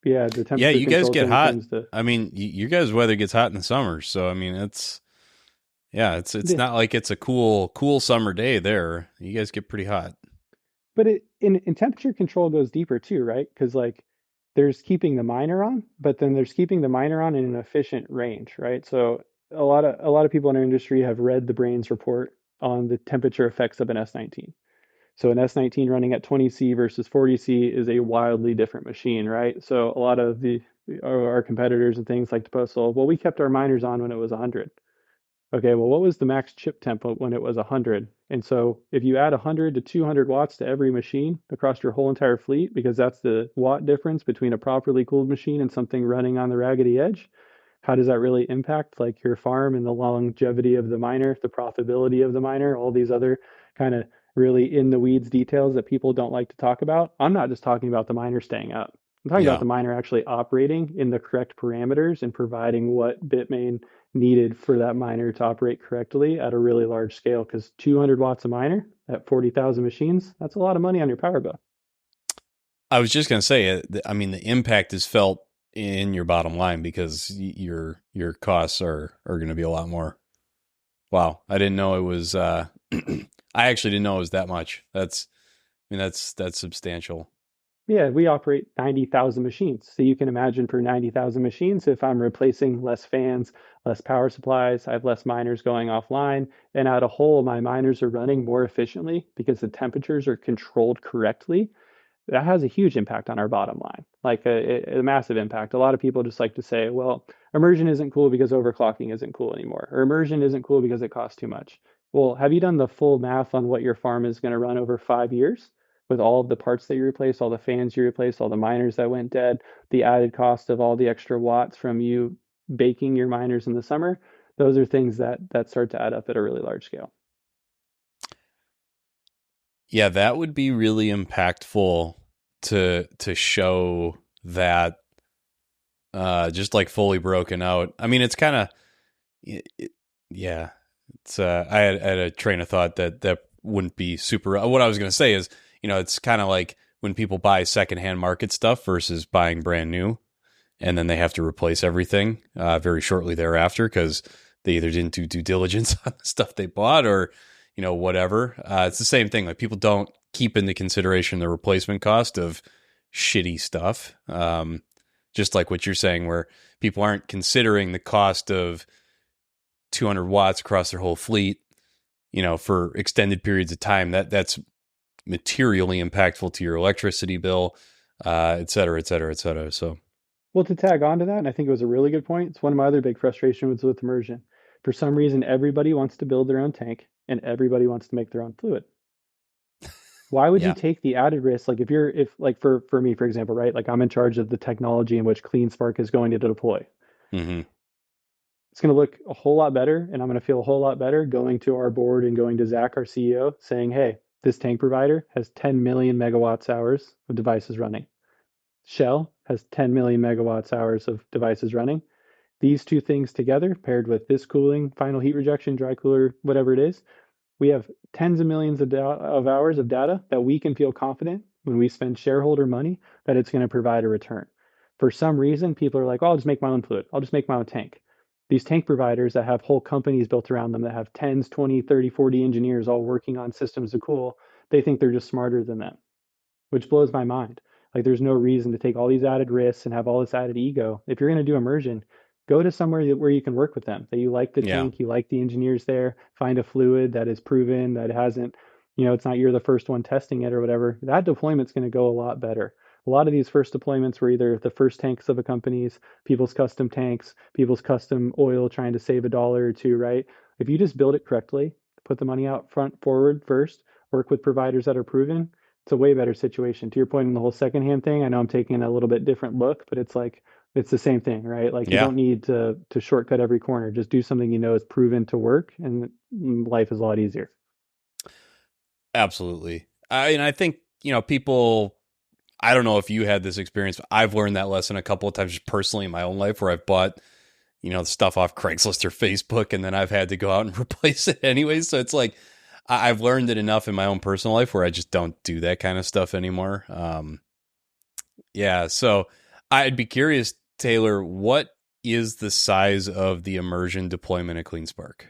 yeah, the Yeah, temperature you guys control get thing hot. tends to I mean, your guys' weather gets hot in the summer, so I mean, it's not like it's a cool summer day there. You guys get pretty hot. But in temperature control goes deeper too, right? Because like there's keeping the miner on, but then there's keeping the miner on in an efficient range, right? So a lot of people in our industry have read the Brains report on the temperature effects of an S19. So an S19 running at 20C versus 40C is a wildly different machine, right? So a lot of our competitors and things like to post, well, we kept our miners on when it was 100. Okay, well, what was the max chip temp when it was 100? And so if you add 100 to 200 watts to every machine across your whole entire fleet, because that's the watt difference between a properly cooled machine and something running on the raggedy edge, how does that really impact like your farm and the longevity of the miner, the profitability of the miner, all these other kind of really in the weeds details that people don't like to talk about? I'm not just talking about the miner staying up. I'm talking about Yeah. the miner actually operating in the correct parameters and providing what Bitmain needed for that miner to operate correctly at a really large scale. Because 200 watts a miner at 40,000 machines, that's a lot of money on your power bill. I was just gonna say, I mean, the impact is felt in your bottom line because your costs are going to be a lot more. Wow, I didn't know it was. I actually didn't know it was that much. That's substantial. Yeah, we operate 90,000 machines. So you can imagine for 90,000 machines, if I'm replacing less fans, less power supplies, I have less miners going offline, and at a whole, my miners are running more efficiently because the temperatures are controlled correctly. That has a huge impact on our bottom line, like a massive impact. A lot of people just like to say, well, immersion isn't cool because overclocking isn't cool anymore, or immersion isn't cool because it costs too much. Well, have you done the full math on what your farm is going to run over 5 years with all of the parts that you replace, all the fans you replace, all the miners that went dead, the added cost of all the extra watts from you baking your miners in the summer? Those are things that start to add up at a really large scale. Yeah, that would be really impactful to show that just like fully broken out. I mean, it's kind of yeah. It's I had a train of thought that wouldn't be super. What I was going to say is, it's kind of like when people buy secondhand market stuff versus buying brand new, and then they have to replace everything very shortly thereafter because they either didn't do due diligence on the stuff they bought or whatever. It's the same thing. Like people don't keep into consideration the replacement cost of shitty stuff. Just like what you're saying, where people aren't considering the cost of 200 watts across their whole fleet, for extended periods of time, that's materially impactful to your electricity bill, et cetera, et cetera, et cetera. So, Well, to tag on to that, and I think it was a really good point, it's one of my other big frustrations with immersion. For some reason, everybody wants to build their own tank and everybody wants to make their own fluid. Why would you yeah. take the added risk? Like if like for me, for example, right? Like I'm in charge of the technology in which CleanSpark is going to deploy. Mm-hmm. It's going to look a whole lot better, and I'm going to feel a whole lot better going to our board and going to Zach, our CEO, saying, hey, this tank provider has 10 million megawatts hours of devices running. Shell has 10 million megawatts hours of devices running. These two things together, paired with this cooling, final heat rejection, dry cooler, whatever it is, we have tens of millions of hours of data that we can feel confident when we spend shareholder money that it's going to provide a return. For some reason, people are like, oh, I'll just make my own fluid. I'll just make my own tank. These tank providers that have whole companies built around them that have 10s, 20, 30, 40 engineers all working on systems to cool, they think they're just smarter than them, which blows my mind. Like, there's no reason to take all these added risks and have all this added ego. If you're going to do immersion, go to somewhere where you can work with them, that you like the Yeah. tank, you like the engineers there, find a fluid that is proven, that hasn't, it's not you're the first one testing it or whatever. That deployment's going to go a lot better. A lot of these first deployments were either the first tanks of a company's, people's custom tanks, people's custom oil trying to save a dollar or two, right? If you just build it correctly, put the money out front forward first, work with providers that are proven, it's a way better situation. To your point in the whole secondhand thing, I know I'm taking a little bit different look, but it's like it's the same thing, right? Like you Yeah. don't need to shortcut every corner. Just do something you know is proven to work, and life is a lot easier. Absolutely. I think, people, I don't know if you had this experience, but I've learned that lesson a couple of times just personally in my own life where I've bought, stuff off Craigslist or Facebook, and then I've had to go out and replace it anyway. So it's like, I've learned it enough in my own personal life where I just don't do that kind of stuff anymore. Yeah. So I'd be curious, Taylor, what is the size of the immersion deployment at CleanSpark?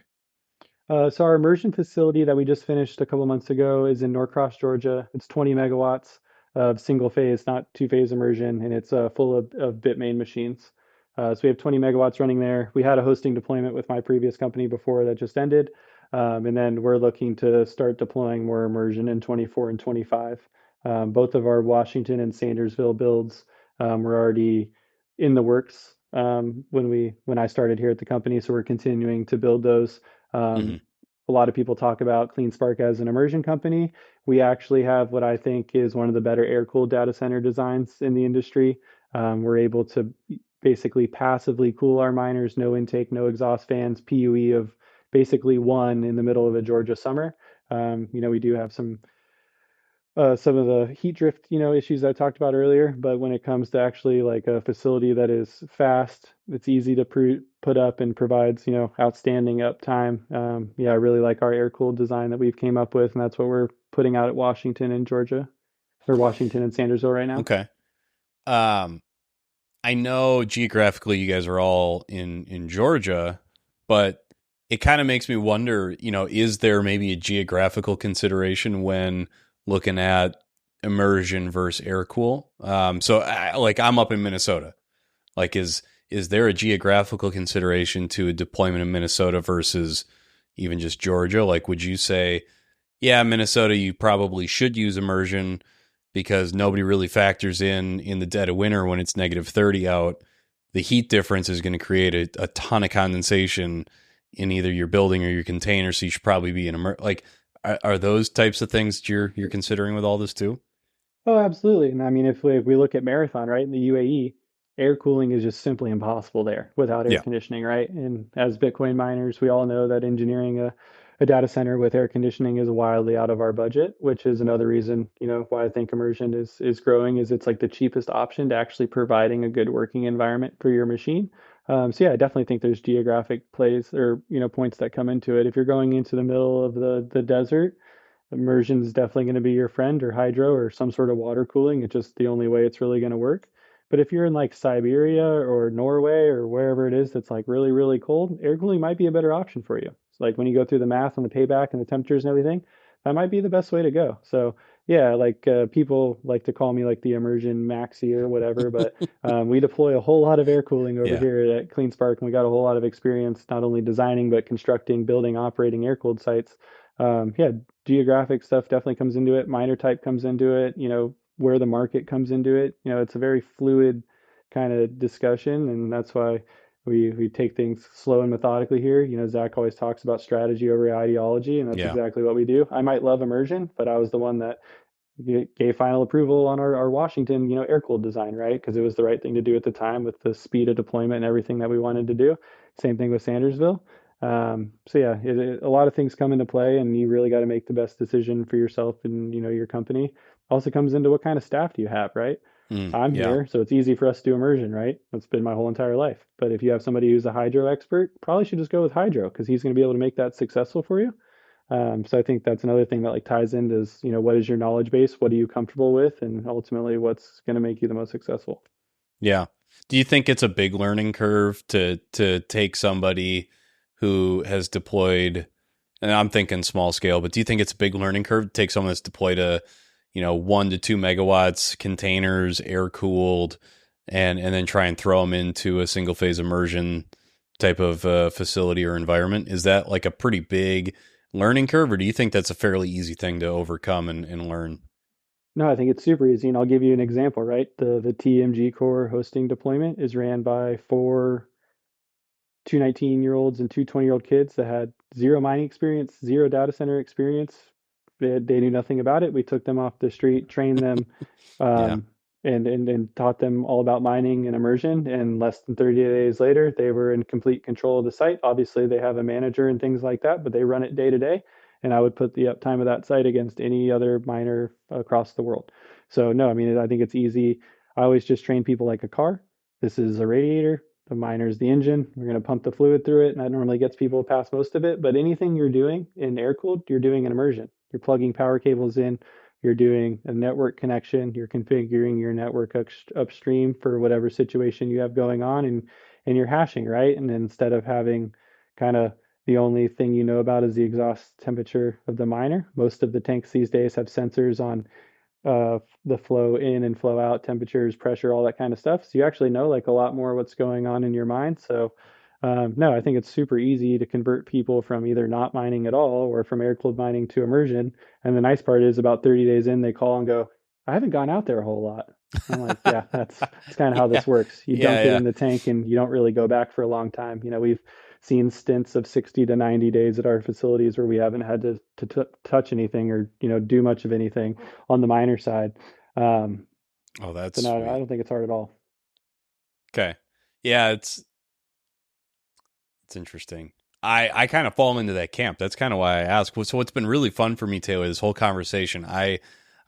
So our immersion facility that we just finished a couple months ago is in Norcross, Georgia. It's 20 megawatts of single phase, not two phase immersion, and it's full of Bitmain machines. So we have 20 megawatts running there. We had a hosting deployment with my previous company before that just ended. And then we're looking to start deploying more immersion in 24 and 25. Both of our Washington and Sandersville builds were already in the works when I started here at the company. So we're continuing to build those. Mm-hmm. A lot of people talk about CleanSpark as an immersion company. We actually have what I think is one of the better air-cooled data center designs in the industry. We're able to basically passively cool our miners, no intake, no exhaust fans, PUE of basically one in the middle of a Georgia summer. We do have some of the heat drift, issues I talked about earlier. But when it comes to actually like a facility that is fast, it's easy to put up and provides, outstanding uptime. Yeah, I really like our air-cooled design that we've came up with, and that's what we're putting out at Washington and Georgia, or Washington and Sandersville right now. Okay. I know geographically you guys are all in Georgia, but it kind of makes me wonder, is there maybe a geographical consideration when looking at immersion versus air cool? So I'm up in Minnesota. Like, is there a geographical consideration to a deployment in Minnesota versus even just Georgia? Like, would you say, yeah, Minnesota, you probably should use immersion because nobody really factors in the dead of winter when it's negative 30 out. The heat difference is going to create a ton of condensation in either your building or your container, so you should probably be in like, are those types of things that you're considering with all this too? Oh, absolutely. And I mean, if we look at Marathon, right, in the UAE, air cooling is just simply impossible there without air Yeah. conditioning, right? And as Bitcoin miners, we all know that engineering a data center with air conditioning is wildly out of our budget, which is another reason, why I think immersion is growing, is it's like the cheapest option to actually providing a good working environment for your machine. So yeah, I definitely think there's geographic plays or, points that come into it. If you're going into the middle of the desert, immersion is definitely going to be your friend, or hydro or some sort of water cooling. It's just the only way it's really going to work. But if you're in like Siberia or Norway or wherever it is that's like really, really cold, air cooling might be a better option for you. So like when you go through the math on the payback and the temperatures and everything, that might be the best way to go. So Yeah, like people like to call me like the Immersion Maxi or whatever, but we deploy a whole lot of air cooling over Yeah. here at CleanSpark, and we got a whole lot of experience not only designing but constructing, building, operating air-cooled sites. Yeah, geographic stuff definitely comes into it. Miner type comes into it. Where the market comes into it. It's a very fluid kind of discussion, and that's why we take things slow and methodically here. Zach always talks about strategy over ideology, and that's Yeah. exactly what we do. I might love immersion, but I was the one that gave final approval on our Washington, air-cooled design, right? Because it was the right thing to do at the time with the speed of deployment and everything that we wanted to do. Same thing with Sandersville. So yeah, a lot of things come into play, and you really got to make the best decision for yourself and your company. Also comes into what kind of staff do you have, right? I'm Yeah. here, so it's easy for us to do immersion, right? That's been my whole entire life. But if you have somebody who's a hydro expert, probably should just go with hydro because he's going to be able to make that successful for you. So I think that's another thing that like ties into is, what is your knowledge base? What are you comfortable with? And ultimately what's going to make you the most successful? Yeah. Do you think it's a big learning curve to take somebody who has deployed, and I'm thinking small scale, but do you think it's a big learning curve to take someone that's deployed 1 to 2 megawatts containers, air cooled, and then try and throw them into a single phase immersion type of facility or environment? Is that like a pretty big learning curve, or do you think that's a fairly easy thing to overcome and learn? No, I think it's super easy. And I'll give you an example, right? The TMG core hosting deployment is ran by two 19-year-olds and two 20-year-old kids that had zero mining experience, zero data center experience. They knew nothing about it. We took them off the street, trained them, Yeah. um, and taught them all about mining and immersion. And less than 30 days later, they were in complete control of the site. Obviously, they have a manager and things like that, but they run it day to day. And I would put the uptime of that site against any other miner across the world. So no, I mean, I think it's easy. I always just train people like a car. This is a radiator. The miner is the engine. We're going to pump the fluid through it, and that normally gets people past most of it. But anything you're doing in air cooled, you're doing in immersion. You're plugging power cables in, you're doing a network connection, you're configuring your network upstream for whatever situation you have going on, and you're hashing, right? And instead of having kind of the only thing you know about is the exhaust temperature of the miner, most of the tanks these days have sensors on the flow in and flow out, temperatures, pressure, all that kind of stuff. So you actually know like a lot more what's going on in your mind. So no, I think it's super easy to convert people from either not mining at all or from air-cooled mining to immersion. And the nice part is about 30 days in, they call and go, I haven't gone out there a whole lot. I'm like, yeah, that's kind of how Yeah. this works. You Yeah. dunk it Yeah. in the tank and you don't really go back for a long time. We've seen stints of 60 to 90 days at our facilities where we haven't had to touch anything or, do much of anything on the miner side. Um, Oh, that's so no, I sweet. don't think it's hard at all. Okay. Yeah, it's interesting. I kind of fall into that camp. That's kind of why I ask. So what's been really fun for me, Taylor, this whole conversation, I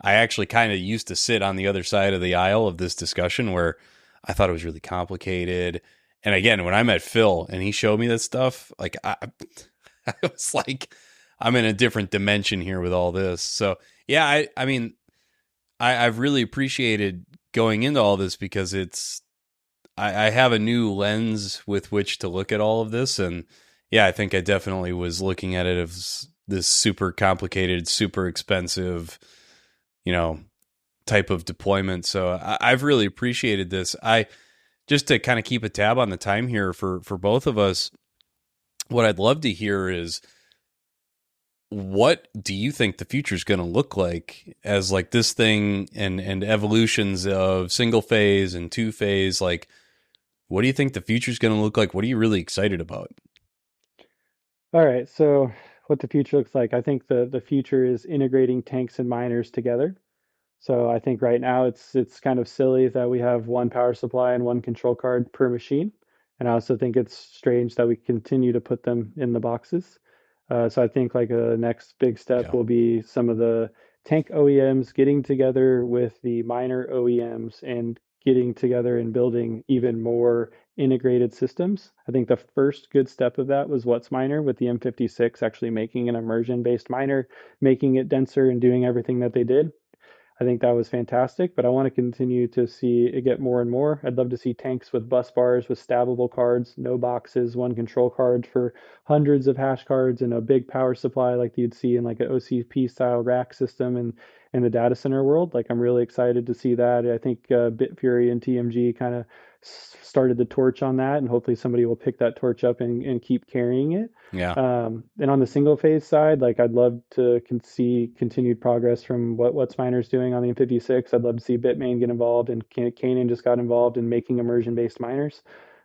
actually kind of used to sit on the other side of the aisle of this discussion where I thought it was really complicated. And again, when I met Phil and he showed me that stuff, like I was like, I'm in a different dimension here with all this. So yeah, I mean, I've really appreciated going into all this because I have a new lens with which to look at all of this. And yeah, I think I definitely was looking at it as this super complicated, super expensive, you know, type of deployment. So I've really appreciated this. Just to kind of keep a tab on the time here for both of us, what I'd love to hear is, what do you think the future is going to look like as like this thing and evolutions of single phase and two phase? Like, what do you think the future is going to look like? What are you really excited about? All right, so what the future looks like, I think the future is integrating tanks and miners together. So I think right now it's kind of silly that we have one power supply and one control card per machine. And I also think it's strange that we continue to put them in the boxes. So I think like a next big step Yeah. will be some of the tank OEMs getting together with the miner OEMs and getting together and building even more integrated systems. I think the first good step of that was What's Miner with the M56 actually making an immersion based miner, making it denser and doing everything that they did. I think that was fantastic, but I want to continue to see it get more and more. I'd love to see tanks with bus bars, with stabbable cards, no boxes, one control card for hundreds of hash cards and a big power supply like you'd see in like an OCP style rack system. in the data center world. Like I'm really excited to see that. I think Bitfury and TMG kind of started the torch on that, and hopefully somebody will pick that torch up and keep carrying it. Yeah. And on the single phase side, like I'd love to see continued progress from what's miners doing on the M56. I'd love to see Bitmain get involved, and Canaan just got involved in making immersion based miners.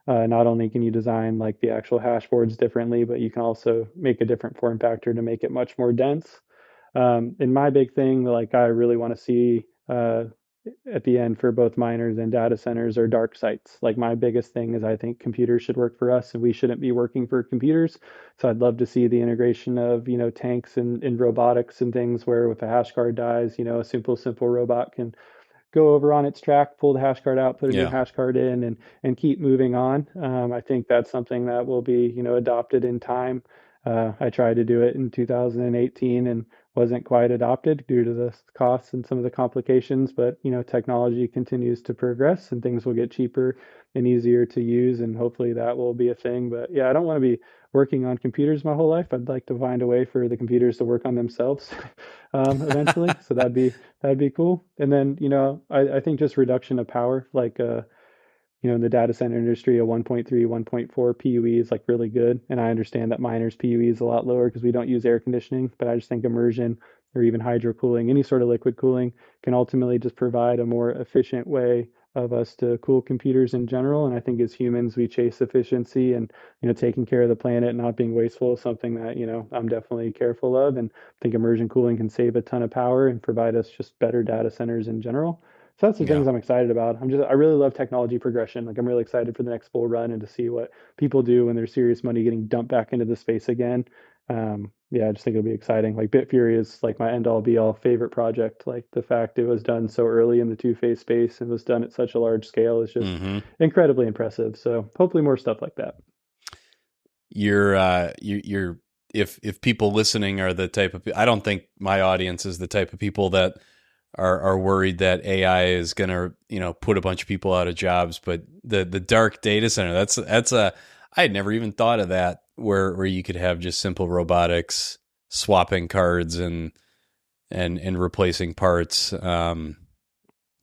Not only can you design like the actual hash boards differently, but you can also make a different form factor to make it much more dense. And my big thing, like I really want to see at the end for both miners and data centers are dark sites. Like my biggest thing is I think computers should work for us and we shouldn't be working for computers. So I'd love to see the integration of, tanks and robotics and things where if a hash card dies, a simple robot can go over on its track, pull the hash card out, put a new Yeah. hash card in, and keep moving on. I think that's something that will be adopted in time. I tried to do it in 2018 and wasn't quite adopted due to the costs and some of the complications. But technology continues to progress and things will get cheaper and easier to use, and hopefully that will be a thing. But yeah, I don't want to be working on computers my whole life. I'd like to find a way for the computers to work on themselves eventually. So that'd be cool. And then, I think just reduction of power, like in the data center industry, a 1.3, 1.4 PUE is like really good. And I understand that miners PUE is a lot lower because we don't use air conditioning, but I just think immersion or even hydro cooling, any sort of liquid cooling can ultimately just provide a more efficient way of us to cool computers in general. And I think as humans, we chase efficiency and, taking care of the planet and not being wasteful is something that, I'm definitely careful of. And I think immersion cooling can save a ton of power and provide us just better data centers in general. So that's the Yeah. things I'm excited about. I really love technology progression. Like I'm really excited for the next bull run and to see what people do when there's serious money getting dumped back into the space again. Yeah, I just think it'll be exciting. Like Bitfury is like my end all be all favorite project. Like the fact it was done so early in the two-phase space and was done at such a large scale is just Mm-hmm. incredibly impressive. So hopefully more stuff like that. You're if people listening are the type of, I don't think my audience is the type of people that are worried that AI is going to, put a bunch of people out of jobs, but the dark data center, that's I had never even thought of that, where you could have just simple robotics swapping cards and replacing parts. That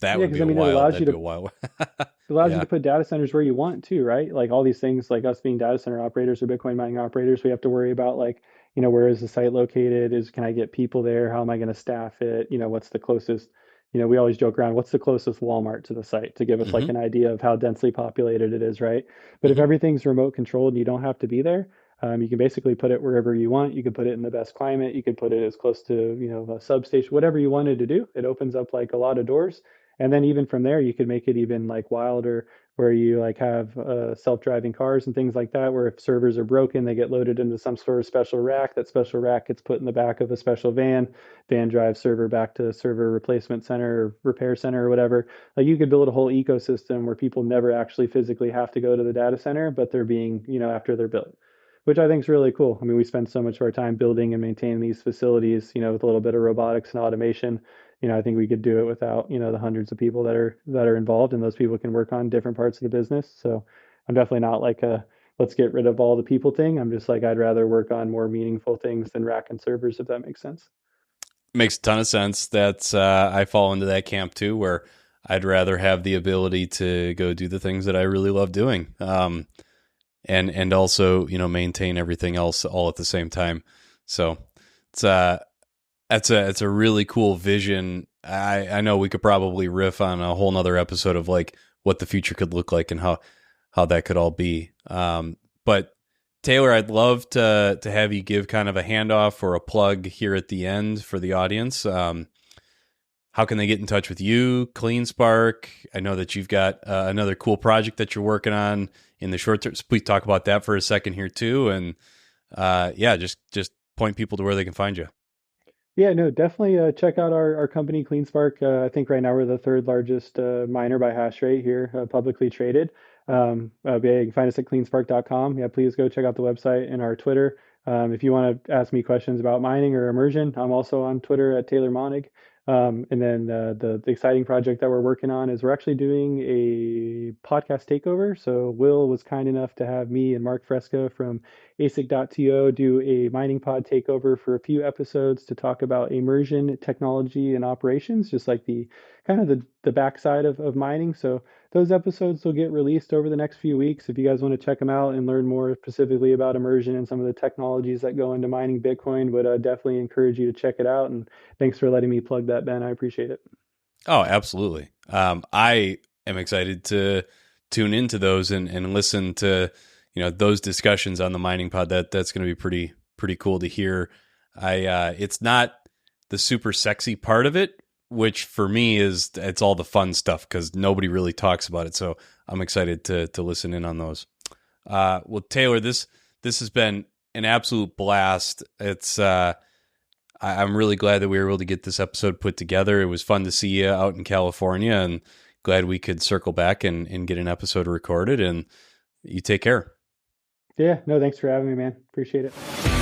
Yeah, would because be a it wild. allows you That'd be to a wild. to Yeah. put data centers where you want to, right? Like all these things, like us being data center operators or Bitcoin mining operators, we have to worry about like, where is the site located? Can I get people there? How am I going to staff it? What's the closest, we always joke around, what's the closest Walmart to the site to give us like Mm-hmm. an idea of how densely populated it is, right? But if Mm-hmm. everything's remote controlled and you don't have to be there, you can basically put it wherever you want. You could put it in the best climate. You could put it as close to, a substation, whatever you wanted to do. It opens up like a lot of doors. And then even from there, you could make it even like wilder, where you like have self-driving cars and things like that, where if servers are broken, they get loaded into some sort of special rack. That special rack gets put in the back of a special van. Van drives server back to server replacement center or repair center or whatever. Like you could build a whole ecosystem where people never actually physically have to go to the data center, but they're being, after they're built, which I think is really cool. I mean, we spend so much of our time building and maintaining these facilities, with a little bit of robotics and automation. I think we could do it without, the hundreds of people that are involved, and those people can work on different parts of the business. So I'm definitely not like a let's get rid of all the people thing. I'm just like I'd rather work on more meaningful things than rack and servers, if that makes sense. Makes a ton of sense. That's I fall into that camp too, where I'd rather have the ability to go do the things that I really love doing, and also maintain everything else all at the same time. So it's it's a really cool vision. I know we could probably riff on a whole nother episode of like what the future could look like and how that could all be. But Taylor, I'd love to have you give kind of a handoff or a plug here at the end for the audience. How can they get in touch with you, CleanSpark? I know that you've got another cool project that you're working on in the short term. So please talk about that for a second here too. And yeah, just point people to where they can find you. Yeah, no, definitely check out our company, CleanSpark. I think right now we're the third largest miner by hash rate here, publicly traded. Yeah, you can find us at cleanspark.com. Yeah, please go check out the website and our Twitter. If you want to ask me questions about mining or immersion, I'm also on Twitter at Taylor Monnig. And then the exciting project that we're working on is we're actually doing a podcast takeover. So Will was kind enough to have me and Mark Fresco from ASIC.to do a mining pod takeover for a few episodes to talk about immersion technology and operations, just like the kind of the backside of mining. So those episodes will get released over the next few weeks. If you guys want to check them out and learn more specifically about immersion and some of the technologies that go into mining Bitcoin, would definitely encourage you to check it out. And thanks for letting me plug that, Ben. I appreciate it. Oh, absolutely. I am excited to tune into those and listen to, those discussions on the mining pod. That's going to be pretty cool to hear. It's not the super sexy part of it, which for me it's all the fun stuff because nobody really talks about it. So I'm excited to listen in on those. Well, Taylor, this has been an absolute blast. It's I'm really glad that we were able to get this episode put together. It was fun to see you out in California, and glad we could circle back and get an episode recorded. And you take care. Yeah, no, thanks for having me, man. Appreciate it.